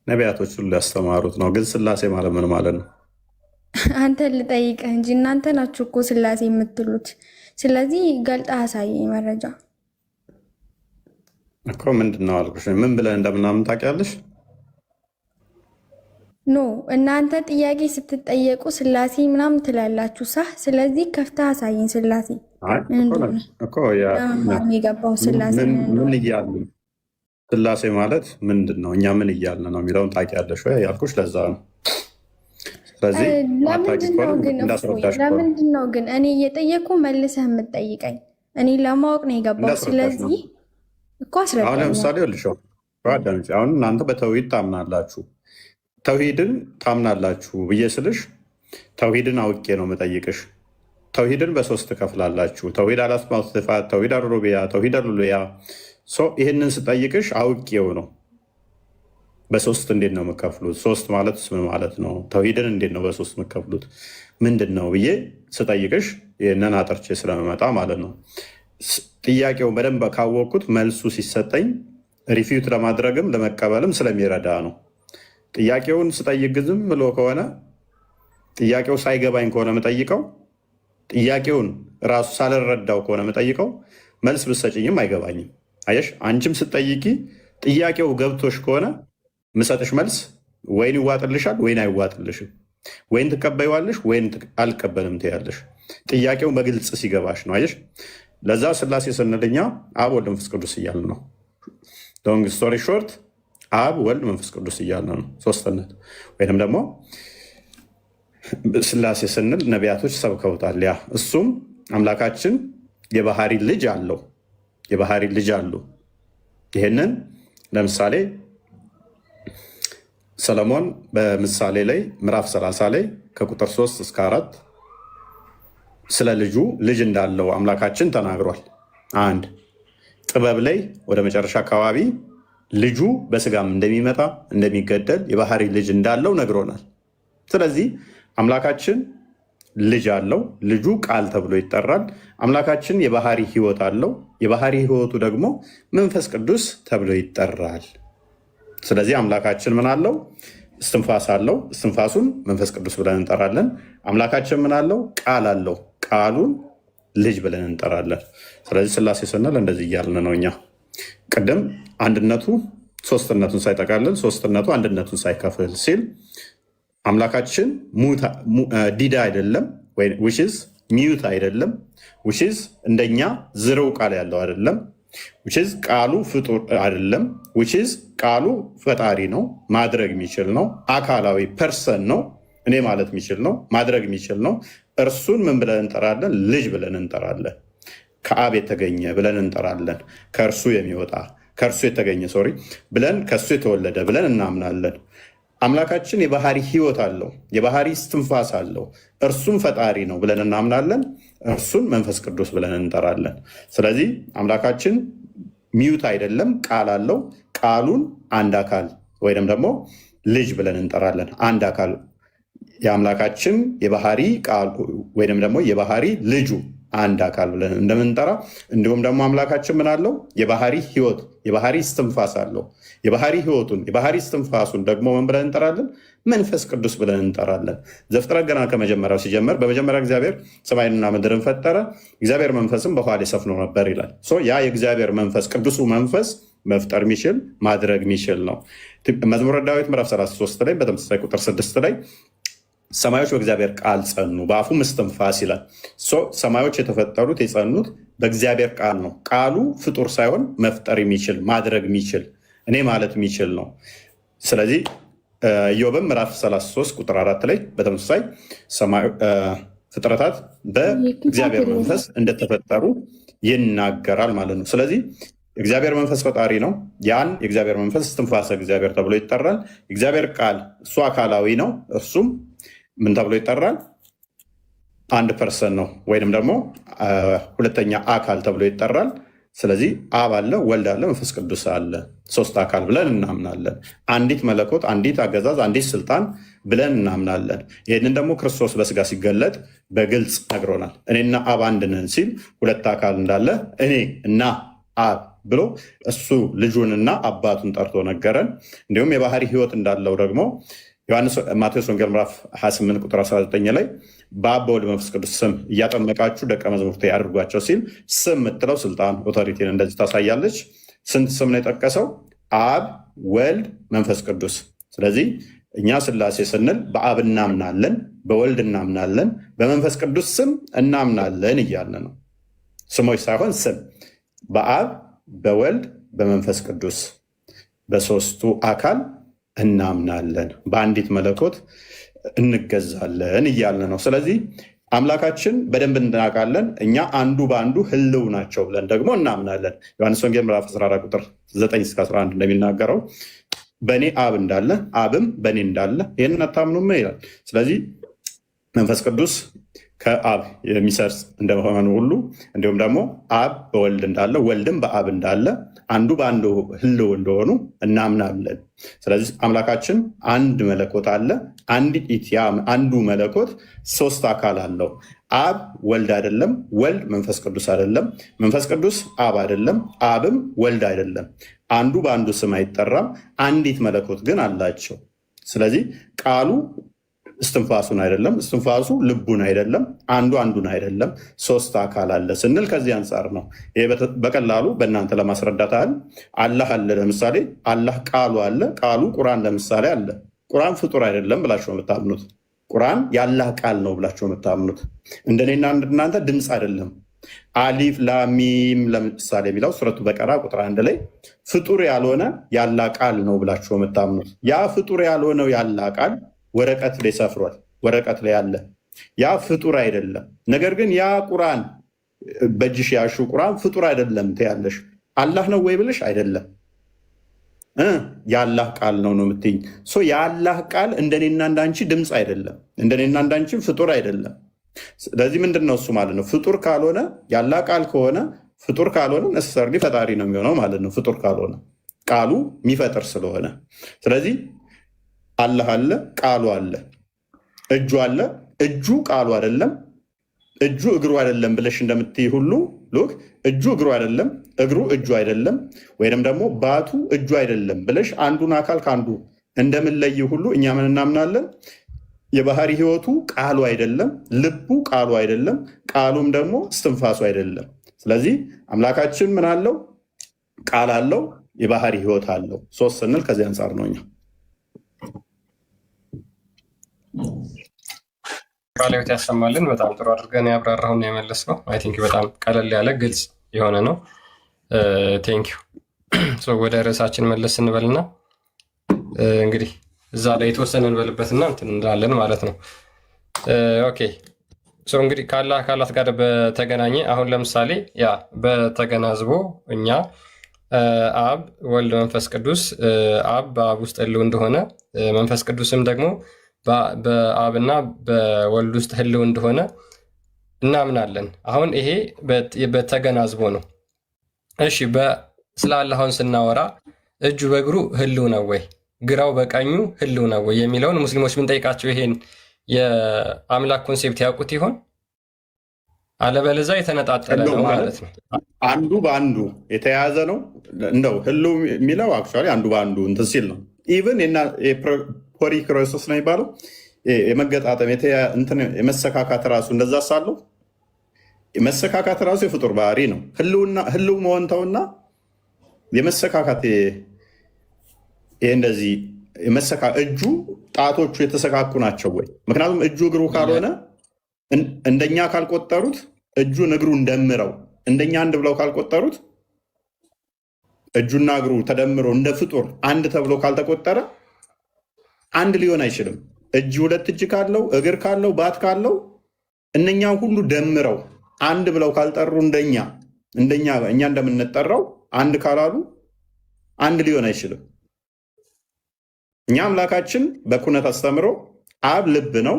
ነቢያቶች ሁሉ ያስተማሩት ነው። ግን ስላሴ ማለት ምን ማለት ነው? አንተ ልጠይቅህ እንጂ እናንተ ናችሁ እኮ ስላሴ የምትሉት። ስለዚህ ገልጣ አሳየኝ መረጃ እኮ ምንድን ነው አልኩሽ። ምን ብለን እንደምናምን ታውቂያለሽ? ኖ እናንተ ጥያቄ ስትጠየቁ ስላሴ ምናምን ትላላችሁ ሳ። ስለዚህ ከፍተህ አሳየኝ ስላሴ የገባው ስላሴ ምን እያሉ ስላሴ ማለት ምንድን ነው? እኛ ምን እያልን ነው የሚለውን ታውቂያለሽ ወይ ያልኩሽ ለዛ ነው። ስለዚህ ለምንድን ነው ግን እኔ እየጠየኩ መልሰህ የምትጠይቀኝ? እኔ ለማወቅ ነው የገባው። ስለዚህ እኮ አስረዳኝ። አሁን ለምሳሌ ልሻው አሁን እናንተ በተውሂድ ታምናላችሁ፣ ተውሂድን ታምናላችሁ ብዬ ስልሽ ተውሂድን አውቄ ነው የምጠይቅሽ። ተውሂድን በሶስት ከፍላላችሁ፣ ተውሂድ አልአስማእ ወሲፋት፣ ተውሂድ አልሩቡቢያ፣ ተውሂድ አልኡሉሂያ። ይህንን ስጠይቅሽ አውቄው ነው። በሶስት እንዴት ነው የምከፍሉት? ሶስት ማለት ምን ማለት ነው? ተውሂድን እንዴት ነው በሶስት የምከፍሉት? ምንድን ነው ብዬ ስጠይቅሽ ይህንን አጥርቼ ስለመመጣ ማለት ነው። ጥያቄው በደንብ ካወቅኩት መልሱ ሲሰጠኝ ሪፊዩት ለማድረግም ለመቀበልም ስለሚረዳ ነው። ጥያቄውን ስጠይቅ ዝም ብሎ ከሆነ ጥያቄው ሳይገባኝ ከሆነ የምጠይቀው ጥያቄውን ራሱ ሳልረዳው ከሆነ የምጠይቀው መልስ ብትሰጭኝም አይገባኝም። አየሽ፣ አንቺም ስትጠይቂ ጥያቄው ገብቶሽ ከሆነ ምሰጥሽ መልስ ወይን ይዋጥልሻል ወይን አይዋጥልሽም። ወይን ትቀበይዋለሽ ወይን አልቀበልም ትያለሽ። ጥያቄው በግልጽ ሲገባሽ ነው። አየሽ፣ ለዛ ስላሴ ስንል እኛ አብ ወልድ መንፈስ ቅዱስ እያልን ነው። ሎንግ ስቶሪ ሾርት አብ ወልድ መንፈስ ቅዱስ እያልን ነው። ሶስትነት ወይንም ደግሞ ስላሴ ስንል ነቢያቶች ሰብከውታል። ያ እሱም አምላካችን የባህሪ ልጅ አለው። የባህሪ ልጅ አለው። ይህንን ለምሳሌ ሰለሞን በምሳሌ ላይ ምዕራፍ 30 ላይ ከቁጥር 3 እስከ 4 ስለ ልጁ ልጅ እንዳለው አምላካችን ተናግሯል። አንድ ጥበብ ላይ ወደ መጨረሻ አካባቢ ልጁ በስጋም እንደሚመጣ እንደሚገደል የባህሪ ልጅ እንዳለው ነግሮናል። ስለዚህ አምላካችን ልጅ አለው። ልጁ ቃል ተብሎ ይጠራል። አምላካችን የባህሪ ሕይወት አለው። የባህሪ ሕይወቱ ደግሞ መንፈስ ቅዱስ ተብሎ ይጠራል። ስለዚህ አምላካችን ምን አለው? እስትንፋስ አለው። እስትንፋሱን መንፈስ ቅዱስ ብለን እንጠራለን። አምላካችን ምን አለው? ቃል አለው። ቃሉን ልጅ ብለን እንጠራለን። ስለዚህ ስላሴ ስንል እንደዚህ እያልን ነው። እኛ ቅድም አንድነቱ ሶስትነቱን ሳይጠቃልል ሶስትነቱ አንድነቱን ሳይከፍል ሲል አምላካችን ዲዳ አይደለም፣ ዊችዝ ሚዩት አይደለም፣ ዊችዝ እንደኛ ዝርው ቃል ያለው አይደለም፣ ዊችዝ ቃሉ ፍጡር አይደለም፣ ዊችዝ ቃሉ ፈጣሪ ነው፣ ማድረግ የሚችል ነው፣ አካላዊ ፐርሰን ነው፣ እኔ ማለት የሚችል ነው፣ ማድረግ የሚችል ነው። እርሱን ምን ብለን እንጠራለን? ልጅ ብለን እንጠራለን። ከአብ የተገኘ ብለን እንጠራለን። ከእርሱ የሚወጣ ከእርሱ የተገኘ ብለን ከእሱ የተወለደ ብለን እናምናለን። አምላካችን የባህሪ ሕይወት አለው። የባህሪ እስትንፋስ አለው። እርሱም ፈጣሪ ነው ብለን እናምናለን። እርሱን መንፈስ ቅዱስ ብለን እንጠራለን። ስለዚህ አምላካችን ሚዩት አይደለም፣ ቃል አለው። ቃሉን አንድ አካል ወይም ደግሞ ልጅ ብለን እንጠራለን። አንድ አካል የአምላካችን የባህሪ ቃል ወይም ደግሞ የባህሪ ልጁ አንድ አካል ብለን እንደምንጠራ እንዲሁም ደግሞ አምላካችን ምን አለው? የባህሪ ሕይወት የባህሪ እስትንፋስ አለው። የባህሪ ሕይወቱን የባህሪ እስትንፋሱን ደግሞ ምን ብለን እንጠራለን? መንፈስ ቅዱስ ብለን እንጠራለን። ዘፍጥረት ገና ከመጀመሪያው ሲጀመር በመጀመሪያ እግዚአብሔር ሰማይንና ምድርን ፈጠረ፣ እግዚአብሔር መንፈስም በውኃ ላይ ሰፍኖ ነበር ይላል። ያ የእግዚአብሔር መንፈስ ቅዱሱ መንፈስ መፍጠር የሚችል ማድረግ የሚችል ነው። መዝሙረ ዳዊት ምዕራፍ 33 ላይ በተመሳሳይ ቁጥር 6 ላይ ሰማዮች በእግዚአብሔር ቃል ጸኑ፣ በአፉም እስትንፋስ ይላል። ሰማዮች የተፈጠሩት የጸኑት በእግዚአብሔር ቃል ነው። ቃሉ ፍጡር ሳይሆን መፍጠር የሚችል ማድረግ የሚችል እኔ ማለት የሚችል ነው። ስለዚህ ኢዮብም ምዕራፍ 33 ቁጥር 4 ላይ በተመሳሳይ ፍጥረታት በእግዚአብሔር መንፈስ እንደተፈጠሩ ይናገራል ማለት ነው። ስለዚህ እግዚአብሔር መንፈስ ፈጣሪ ነው። ያን የእግዚአብሔር መንፈስ እስትንፋሰ እግዚአብሔር ተብሎ ይጠራል። እግዚአብሔር ቃል እሱ አካላዊ ነው። እርሱም ምን ተብሎ ይጠራል? አንድ ፐርሰን ነው ወይንም ደግሞ ሁለተኛ አካል ተብሎ ይጠራል። ስለዚህ አብ አለ፣ ወልድ አለ፣ መንፈስ ቅዱስ አለ። ሶስት አካል ብለን እናምናለን። አንዲት መለኮት፣ አንዲት አገዛዝ፣ አንዲት ስልጣን ብለን እናምናለን። ይህንን ደግሞ ክርስቶስ በስጋ ሲገለጥ በግልጽ ነግሮናል። እኔና አብ አንድ ነን ሲል ሁለት አካል እንዳለ እኔ እና አብ ብሎ እሱ ልጁንና አባቱን ጠርቶ ነገረን። እንዲሁም የባህሪ ህይወት እንዳለው ደግሞ ማቴዎስ ወንጌል ምዕራፍ 28 ቁጥር 19 ላይ በአብ በወልድ መንፈስ ቅዱስ ስም እያጠመቃችሁ ደቀ መዛሙርቴ አድርጓቸው ሲል ስም የምትለው ስልጣን ኦቶሪቲን እንደዚህ ታሳያለች። ስንት ስም ነው የጠቀሰው? አብ፣ ወልድ፣ መንፈስ ቅዱስ። ስለዚህ እኛ ስላሴ ስንል በአብ እናምናለን፣ በወልድ እናምናለን፣ በመንፈስ ቅዱስ ስም እናምናለን እያለ ነው። ስሞች ሳይሆን ስም። በአብ በወልድ በመንፈስ ቅዱስ በሶስቱ አካል እናምናለን፣ በአንዲት መለኮት እንገዛለን እያለ ነው። ስለዚህ አምላካችን በደንብ እናውቃለን። እኛ አንዱ በአንዱ ህልው ናቸው ብለን ደግሞ እናምናለን። ዮሐንስ ወንጌል ምዕራፍ 14 ቁጥር 9-11 እንደሚናገረው በእኔ አብ እንዳለ አብም በእኔ እንዳለ ይህንን አታምኑም ይላል። ስለዚህ መንፈስ ቅዱስ ከአብ የሚሰርጽ እንደሆነ ሁሉ እንዲሁም ደግሞ አብ በወልድ እንዳለ ወልድም በአብ እንዳለ አንዱ በአንዱ ህልው እንደሆኑ እናምናለን። ስለዚህ አምላካችን አንድ መለኮት አለ። አንዱ መለኮት ሶስት አካል አለው። አብ ወልድ አይደለም፣ ወልድ መንፈስ ቅዱስ አይደለም፣ መንፈስ ቅዱስ አብ አይደለም፣ አብም ወልድ አይደለም። አንዱ በአንዱ ስም አይጠራም። አንዲት መለኮት ግን አላቸው። ስለዚህ ቃሉ እስትንፋሱን አይደለም፣ እስትንፋሱ ልቡን አይደለም፣ አንዱ አንዱን አይደለም። ሶስት አካል አለ ስንል ከዚህ አንጻር ነው። ይሄ በቀላሉ በእናንተ ለማስረዳት ያህል አላህ አለ። ለምሳሌ አላህ ቃሉ አለ። ቃሉ ቁርአን ለምሳሌ አለ። ቁርአን ፍጡር አይደለም ብላችሁ የምታምኑት፣ ቁርአን የአላህ ቃል ነው ብላችሁ የምታምኑት። እንደኔና እናንተ ድምፅ አይደለም። አሊፍ ላሚም ለምሳሌ የሚለው ሱረቱ በቀራ ቁጥር 1 ላይ ፍጡር ያልሆነ የአላህ ቃል ነው ብላችሁ የምታምኑት። ያ ፍጡር ያልሆነው የአላህ ቃል ወረቀት ላይ ሰፍሯል። ወረቀት ላይ አለ። ያ ፍጡር አይደለም። ነገር ግን ያ ቁርአን በእጅሽ ያሹ ቁርአን ፍጡር አይደለም ትያለሽ። አላህ ነው ወይ ብለሽ አይደለም የአላህ ቃል ነው የምትይኝ። የአላህ ቃል እንደኔና እንዳንቺ ድምፅ አይደለም፣ እንደኔና እንዳንቺም ፍጡር አይደለም። ስለዚህ ምንድን ነው እሱ ማለት ነው? ፍጡር ካልሆነ የአላህ ቃል ከሆነ ፍጡር ካልሆነ ነሰሰርሊ ፈጣሪ ነው የሚሆነው ማለት ነው። ፍጡር ካልሆነ ቃሉ የሚፈጥር ስለሆነ ስለዚህ አላህ አለ፣ ቃሉ አለ፣ እጁ አለ። እጁ ቃሉ አይደለም፣ እጁ እግሩ አይደለም ብለሽ እንደምትይ ሁሉ ሉክ እጁ እግሩ አይደለም፣ እግሩ እጁ አይደለም፣ ወይንም ደግሞ ባቱ እጁ አይደለም ብለሽ አንዱን አካል ከአንዱ እንደምንለይ ሁሉ እኛ ምን እናምናለን? የባህሪ ህይወቱ ቃሉ አይደለም፣ ልቡ ቃሉ አይደለም፣ ቃሉም ደግሞ እስትንፋሱ አይደለም። ስለዚህ አምላካችን ምን አለው? ቃል አለው፣ የባህሪ ህይወት አለው። ሶስት ስንል ከዚህ አንጻር ነው እኛ ቃልዮት ያሰማልን። በጣም ጥሩ አድርገን ያብራራውን የመለስከው አይ ቲንክ በጣም ቀለል ያለ ግልጽ የሆነ ነው። ቴንክ ዩ። ወደ ርዕሳችን መለስ እንበልና እንግዲህ እዛ ላይ የተወሰነ እንበልበትና እንትን እንላለን ማለት ነው። ኦኬ እንግዲህ ካለ አካላት ጋር በተገናኘ አሁን ለምሳሌ ያ በተገናዝቦ እኛ አብ ወልድ መንፈስ ቅዱስ አብ በአብ ውስጥ ህልው እንደሆነ መንፈስ ቅዱስም ደግሞ በአብና በወልድ ውስጥ ህልው እንደሆነ እናምናለን። አሁን ይሄ በተገናዝቦ ነው። እሺ ስለ አላህ አሁን ስናወራ እጁ በእግሩ ህልው ነው ወይ፣ ግራው በቀኙ ህልው ነው ወይ የሚለውን ሙስሊሞች ብንጠይቃቸው ይሄን የአምላክ ኮንሴፕት ያውቁት ይሆን? አለበለዛ የተነጣጠለ ነው ማለት ነው። አንዱ በአንዱ የተያያዘ ነው። እንደው ህልው የሚለው አክቹዋሊ አንዱ በአንዱ እንትን ሲል ነው። ኢቨን ፖሪክሮሶስ ነው የሚባለው የመገጣጠም የመሰካካት ራሱ እንደዛ ሳለው የመሰካካት ራሱ የፍጡር ባህሪ ነው። ህልው መሆንተውና የመሰካካት ይሄ እንደዚህ እጁ ጣቶቹ የተሰካኩ ናቸው ወይ? ምክንያቱም እጁ እግሩ ካልሆነ እንደኛ ካልቆጠሩት እጁን እግሩን ደምረው እንደኛ አንድ ብለው ካልቆጠሩት እጁና እግሩ ተደምሮ እንደ ፍጡር አንድ ተብሎ ካልተቆጠረ አንድ ሊሆን አይችልም። እጅ ሁለት እጅ ካለው እግር ካለው ባት ካለው እነኛ ሁሉ ደምረው አንድ ብለው ካልጠሩ እኛ እንደምንጠራው አንድ ካላሉ አንድ ሊሆን አይችልም። እኛ አምላካችን በኩነት አስተምሮ አብ ልብ ነው፣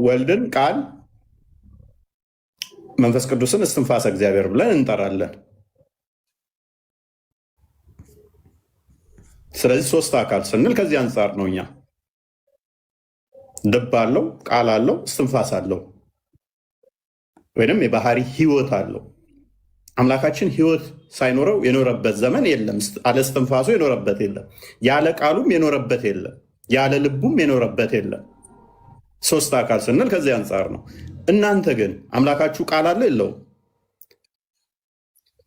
ወልድን ቃል፣ መንፈስ ቅዱስን እስትንፋሰ እግዚአብሔር ብለን እንጠራለን። ስለዚህ ሶስት አካል ስንል ከዚህ አንጻር ነው። እኛ ልብ አለው፣ ቃል አለው፣ እስትንፋስ አለው፣ ወይም የባህሪ ህይወት አለው። አምላካችን ህይወት ሳይኖረው የኖረበት ዘመን የለም። አለ እስትንፋሱ የኖረበት የለም። ያለ ቃሉም የኖረበት የለም። ያለ ልቡም የኖረበት የለም። ሶስት አካል ስንል ከዚህ አንጻር ነው። እናንተ ግን አምላካችሁ ቃል አለው የለውም?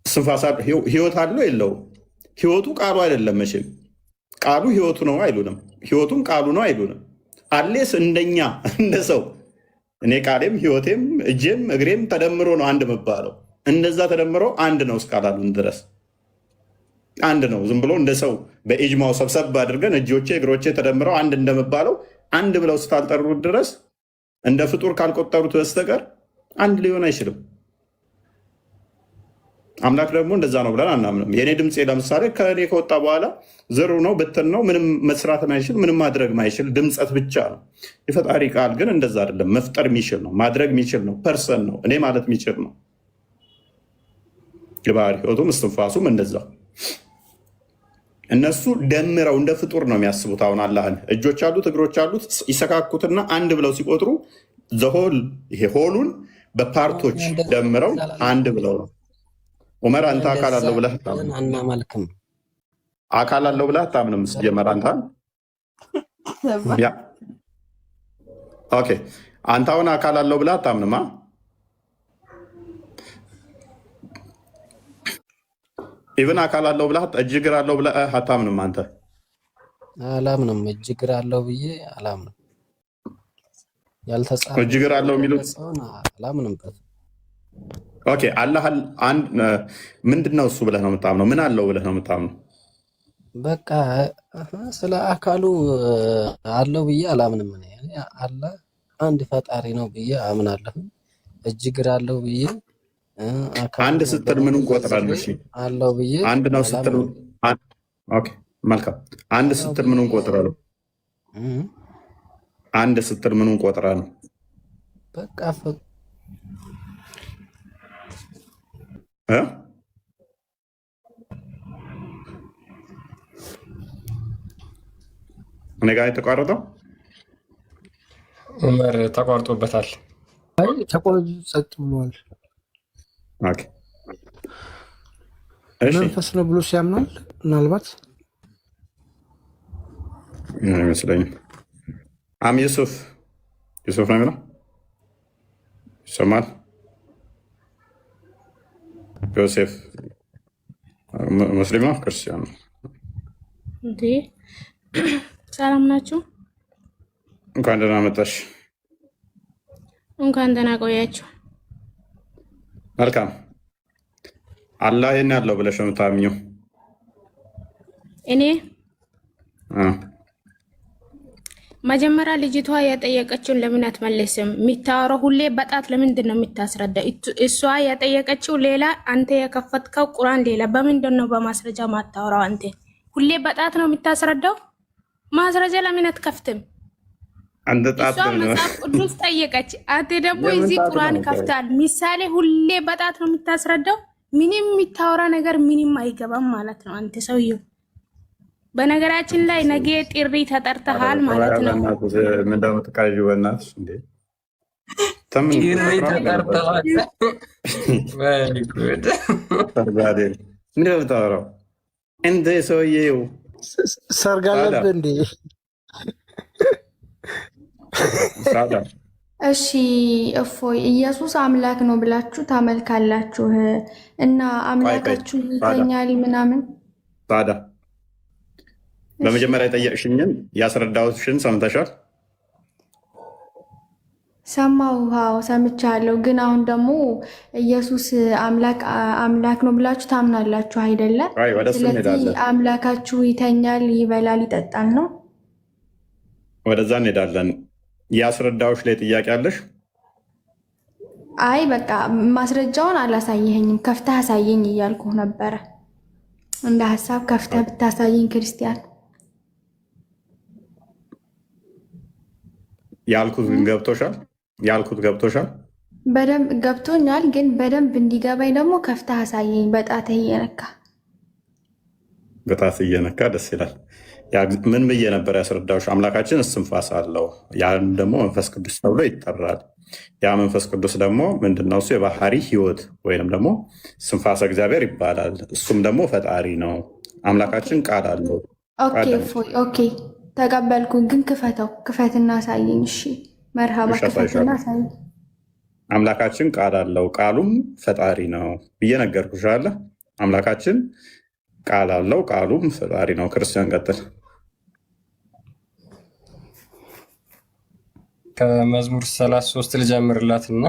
እስትንፋስ ህይወት አለው የለውም? ህይወቱ ቃሉ አይደለም መቼም። ቃሉ ህይወቱ ነው አይሉንም፣ ህይወቱም ቃሉ ነው አይሉንም። አሌስ እንደኛ እንደ ሰው እኔ ቃሌም ህይወቴም እጄም እግሬም ተደምሮ ነው አንድ የሚባለው። እንደዛ ተደምሮ አንድ ነው እስካላሉን ድረስ አንድ ነው። ዝም ብሎ እንደ ሰው በኢጅማው ሰብሰብ አድርገን እጆቼ እግሮቼ ተደምረው አንድ እንደሚባለው አንድ ብለው ስታልጠሩት ድረስ እንደ ፍጡር ካልቆጠሩት በስተቀር አንድ ሊሆን አይችልም። አምላክ ደግሞ እንደዛ ነው ብለን አናምንም። የእኔ ድምፄ ለምሳሌ ከእኔ ከወጣ በኋላ ዝሩ ነው፣ ብትን ነው፣ ምንም መስራት ማይችል፣ ምንም ማድረግ ማይችል ድምፀት ብቻ ነው። የፈጣሪ ቃል ግን እንደዛ አይደለም። መፍጠር የሚችል ነው፣ ማድረግ የሚችል ነው፣ ፐርሰን ነው፣ እኔ ማለት የሚችል ነው። የባህሪ ህይወቱም እስትንፋሱም እንደዛ። እነሱ ደምረው እንደ ፍጡር ነው የሚያስቡት። አሁን አላህን እጆች አሉት እግሮች አሉት ይሰካኩትና አንድ ብለው ሲቆጥሩ ዘሆል ይሄ ሆሉን በፓርቶች ደምረው አንድ ብለው ነው። ዑመር አንተ አካል አለው ብለህ አናመልክም። አካል አለው ብለህ አታምንም። ጀመር አንተ ያ ኦኬ፣ አንተ አሁን አካል አለው ብለህ አታምንማ። ኢቭን አካል አለው ብለህ እጅ እግር አለው ብለህ አታምንም። አንተ አላምንም። እጅ እግር አለው ብዬ አላምንም። ያልተጻፈ እጅ እግር አለው የሚሉት አላምንበት። ኦኬ፣ አላህ ምንድን ነው እሱ ብለህ ነው የምታምነው? ምን አለው ብለህ ነው የምታምነው? በቃ ስለ አካሉ አለው ብዬ አላምንም። አለ አንድ ፈጣሪ ነው ብዬ አምናለሁ። እጅ እግር አለው ብዬ አንድ ስትል ምኑን ቆጥራለሽ? አለው ብዬ አንድ ነው ስትል ኦኬ፣ መልካም። አንድ ስትል ምኑን ቆጥራለሁ? አንድ ስትል ምኑን ቆጥራ ነው? በቃ እኔ ጋር የተቋረጠው ዑመር ተቋርጦበታል። ጸጥ ብሏል። መንፈስ ነው ብሎ ሲያምናል። ምናልባት አይመስለኝም። አም ዩሱፍ ነው የሚለው ይሰማል። ዮሴፍ ሙስሊም ነው ክርስቲያን ነው? ሰላም ናችሁ? እንኳን ደህና መጣሽ። እንኳን ደህና ቆያችሁ። መልካም። አላህ ይሄን ያለው ብለሽ ነው የምታምኚው? እኔ መጀመሪያ ልጅቷ የጠየቀችውን ለምን አትመልስም? የሚታወራው ሁሌ በጣት ለምንድን ነው የምታስረዳ? እሷ የጠየቀችው ሌላ፣ አንተ የከፈትከው ቁርአን ሌላ። በምንድን ነው በማስረጃ ማታወራው? አንተ ሁሌ በጣት ነው የምታስረዳው። ማስረጃ ለምን አትከፍትም? እሷ መጽሐፍ ቅዱስ ጠየቀች፣ አንተ ደግሞ እዚህ ቁርአን ከፍታል። ምሳሌ ሁሌ በጣት ነው የምታስረዳው። ምንም የሚታወራ ነገር ምንም አይገባም ማለት ነው አንተ ሰውየው። በነገራችን ላይ ነገ ጥሪ ተጠርተሃል ማለት ነው። ምንድነው ተቃዩ? በእናትሽ እንዴ ጥሪ ተጠርተሃል? ወይ ጉድ! ምንድነው የምታወራው እንደ ሰውዬው? ሰርግ አለብህ እንዴ? እሺ እፎይ፣ ኢየሱስ አምላክ ነው ብላችሁ ታመልካላችሁ እና አምላካችሁ ይተኛል ምናምን ታዲያ በመጀመሪያ የጠየቅሽኝን ያስረዳሁሽን ሰምተሻል? ሰማሁ። አዎ ሰምቻለሁ። ግን አሁን ደግሞ ኢየሱስ አምላክ ነው ብላችሁ ታምናላችሁ አይደለ? ስለዚህ አምላካችሁ ይተኛል፣ ይበላል፣ ይጠጣል ነው። ወደዛ እንሄዳለን። ያስረዳሁሽ ላይ ጥያቄ አለሽ? አይ በቃ ማስረጃውን አላሳየኸኝም፣ ከፍተህ አሳየኝ እያልኩህ ነበረ። እንደ ሀሳብ ከፍተህ ብታሳየኝ ክርስቲያን ያልኩት ግን ገብቶሻል? ያልኩት ገብቶሻል? በደንብ ገብቶኛል፣ ግን በደንብ እንዲገባኝ ደግሞ ከፍተህ አሳየኝ። በጣትህ እየነካ ደስ ይላል። ምን ብዬ ነበር ያስረዳሁሽ? አምላካችን እስትንፋስ አለው። ያን ደግሞ መንፈስ ቅዱስ ተብሎ ይጠራል። ያ መንፈስ ቅዱስ ደግሞ ምንድነው? እሱ የባህሪ ህይወት ወይንም ደግሞ እስትንፋሰ እግዚአብሔር ይባላል። እሱም ደግሞ ፈጣሪ ነው። አምላካችን ቃል አለው። ኦኬ ተቀበልኩ። ግን ክፈትና አሳየኝ። እሺ መርሃባ፣ ክፈትና አሳየኝ። አምላካችን ቃል አለው፣ ቃሉም ፈጣሪ ነው ብዬ ነገርኩሽ አለ። አምላካችን ቃል አለው፣ ቃሉም ፈጣሪ ነው። ክርስቲያን ቀጥል። ከመዝሙር 33 ልጀምርላትና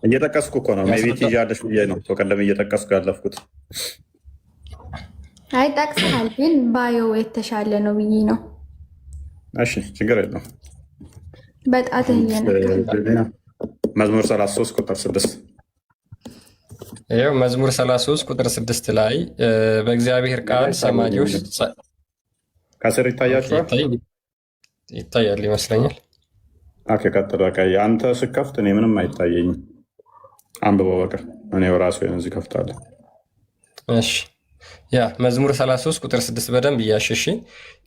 እየጠቀስኩ እኮ ነው። ሜይ ቤት ይዣለሽ ብዬ ነው ቀደም እየጠቀስኩ ያለፍኩት። አይ ጠቅሰሃል፣ ግን ባዮ የተሻለ ነው ብዬ ነው። እሺ ችግር የለውም። በጣትህ መዝሙር 33 ቁጥር 6 ይኸው መዝሙር 33 ቁጥር 6 ላይ በእግዚአብሔር ቃል ሰማዮች ከስር ይታያቸዋል። ይታያል ይመስለኛል። ቀጥል። በቃ አንተ ስከፍት እኔ ምንም አይታየኝም። አንብበው በቃ እኔው ራሱ እዚህ ከፍታለሁ። እሺ ያ መዝሙር 33 ቁጥር 6 በደንብ እያሸሽ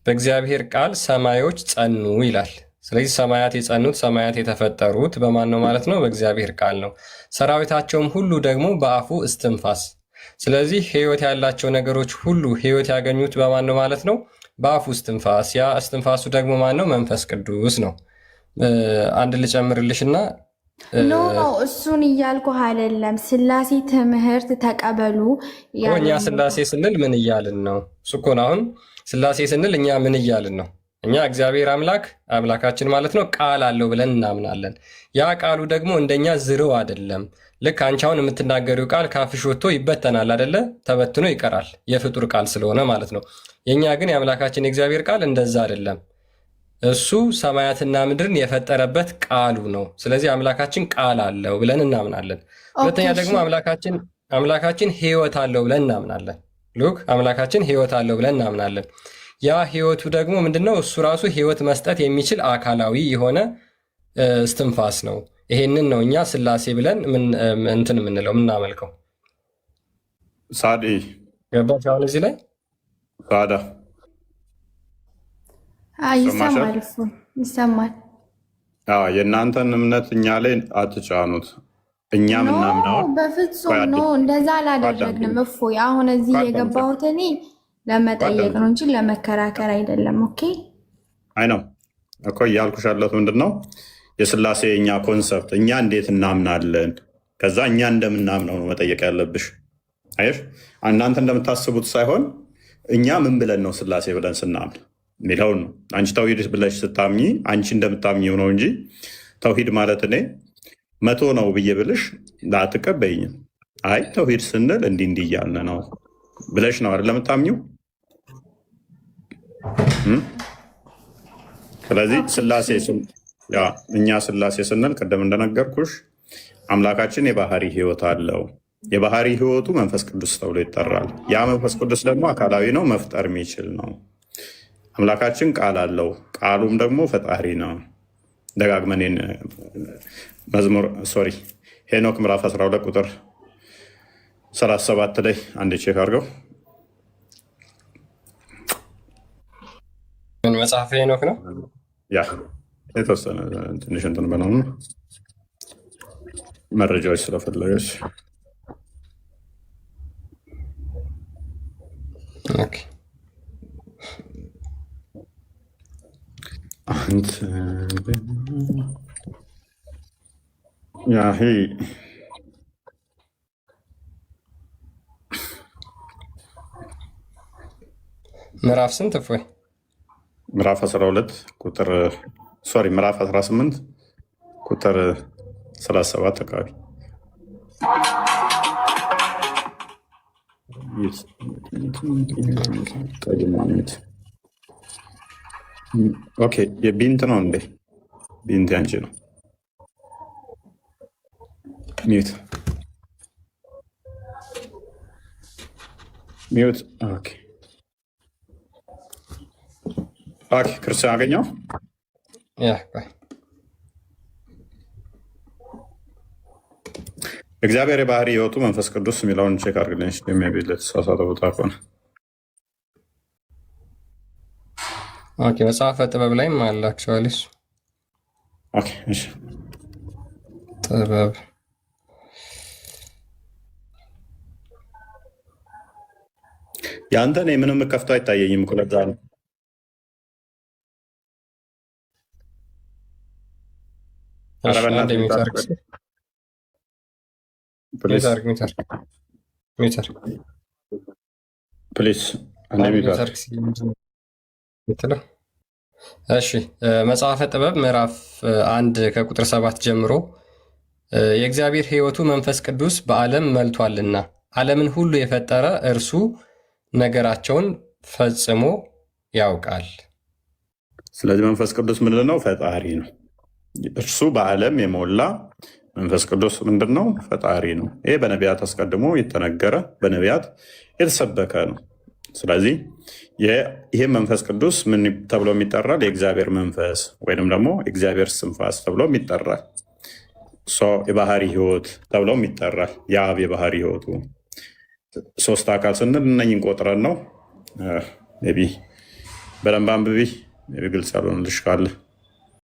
በእግዚአብሔር ቃል ሰማዮች ጸኑ ይላል። ስለዚህ ሰማያት የጸኑት ሰማያት የተፈጠሩት በማን ነው ማለት ነው? በእግዚአብሔር ቃል ነው። ሰራዊታቸውም ሁሉ ደግሞ በአፉ እስትንፋስ። ስለዚህ ህይወት ያላቸው ነገሮች ሁሉ ህይወት ያገኙት በማን ነው ማለት ነው? በአፉ እስትንፋስ። ያ እስትንፋሱ ደግሞ ማን ነው? መንፈስ ቅዱስ ነው። አንድ ልጨምርልሽና ኖ እሱን እያልኩ አይደለም። ስላሴ ትምህርት ተቀበሉ። እኛ ስላሴ ስንል ምን እያልን ነው? እሱ እኮ ነው። አሁን ስላሴ ስንል እኛ ምን እያልን ነው? እኛ እግዚአብሔር አምላካችን ማለት ነው ቃል አለው ብለን እናምናለን። ያ ቃሉ ደግሞ እንደኛ ዝርው አይደለም። ልክ አንቺ አሁን የምትናገሪው ቃል ካፍሽ ወጥቶ ይበተናል አይደለ? ተበትኖ ይቀራል፣ የፍጡር ቃል ስለሆነ ማለት ነው። የእኛ ግን የአምላካችን የእግዚአብሔር ቃል እንደዛ አይደለም። እሱ ሰማያትና ምድርን የፈጠረበት ቃሉ ነው። ስለዚህ አምላካችን ቃል አለው ብለን እናምናለን። ሁለተኛ ደግሞ አምላካችን ህይወት አለው ብለን እናምናለን። ሉክ አምላካችን ህይወት አለው ብለን እናምናለን። ያ ህይወቱ ደግሞ ምንድነው? እሱ ራሱ ህይወት መስጠት የሚችል አካላዊ የሆነ እስትንፋስ ነው። ይሄንን ነው እኛ ስላሴ ብለን እንትን የምንለው የምናመልከው። ሳዲ ገባች? አሁን እዚህ ላይ ሳዳ ይሰማል። የእናንተን እምነት እኛ ላይ አትጫኑት። እኛ ምናምነው በፍጹም ነው። እንደዛ አላደረግንም። እፎይ አሁን እዚህ የገባሁት እኔ ለመጠየቅ ነው እንጂ ለመከራከር አይደለም። ኦኬ አይ ነው እኮ እያልኩሽ ያለሁት ምንድን ነው የስላሴ እኛ ኮንሰፕት እኛ እንዴት እናምናለን፣ ከዛ እኛ እንደምናምነው ነው መጠየቅ ያለብሽ። አየሽ እናንተ እንደምታስቡት ሳይሆን እኛ ምን ብለን ነው ስላሴ ብለን ስናምን የሚለውን ነው። አንቺ ተውሂድ ብለሽ ስታምኚ አንቺ እንደምታምኚው ነው እንጂ ተውሂድ ማለት እኔ 100 ነው ብዬ ብልሽ አትቀበይኝም። አይ ተውሂድ ስንል እንዲህ እያልን ነው ብለሽ ነው አይደል የምታምኚው። ስለዚህ ስላሴ እኛ ስላሴ ስንል ቅድም እንደነገርኩሽ አምላካችን የባህሪ ህይወት አለው። የባህሪ ህይወቱ መንፈስ ቅዱስ ተብሎ ይጠራል። ያ መንፈስ ቅዱስ ደግሞ አካላዊ ነው፣ መፍጠር የሚችል ነው። አምላካችን ቃል አለው፣ ቃሉም ደግሞ ፈጣሪ ነው። ደጋግመን ሄኖክ ምዕራፍ 12 ቁጥር 37 ላይ አንድ ቼክ አድርገው። ምን መጽሐፍ ሄኖክ ነው? ያ የተወሰነ ትንሽ እንትን በነው መረጃዎች ስለፈለገች ምዕራፍ ስንት እፎይ? ምዕራፍ 12 ቁጥር ምዕራፍ 18 ቁጥር 37 አካባቢ የቢንት ነው እንዴ? ቢንት ያንቺ ነው። ሚዩት ክርስቲያን አገኘው። እግዚአብሔር የባህሪ ህይወቱ መንፈስ ቅዱስ የሚለውን ቼክ አድርግልኝ የሚል የተሳሳተ ቦታ ከሆነ። ኦኬ መጽሐፈ ጥበብ ላይም አላቸዋል። ኦኬ እሺ ጥበብ ያንተ እኔ ምንም ከፍቶ አይታየኝም እኮ ለዛ ነው። እሺ መጽሐፈ ጥበብ ምዕራፍ 1 ከቁጥር 7 ጀምሮ የእግዚአብሔር ሕይወቱ መንፈስ ቅዱስ በዓለም መልቷልና ዓለምን ሁሉ የፈጠረ እርሱ ነገራቸውን ፈጽሞ ያውቃል። ስለዚህ መንፈስ ቅዱስ ምንድን ነው? ፈጣሪ ነው። እርሱ በዓለም የሞላ መንፈስ ቅዱስ ምንድን ነው? ፈጣሪ ነው። ይሄ በነቢያት አስቀድሞ የተነገረ በነቢያት የተሰበከ ነው። ስለዚህ ይህ መንፈስ ቅዱስ ምን ተብሎ ይጠራል? የእግዚአብሔር መንፈስ ወይንም ደግሞ የእግዚአብሔር ስንፋስ ተብሎ ይጠራል። የባህሪ ህይወት ተብሎ ይጠራል። የአብ የባህሪ ህይወቱ ሶስት አካል ስንል እነኝን ቆጥረን ነው። ቢ በደንብ አንብቢ ግልጽ ያልሆነልሽ ካለ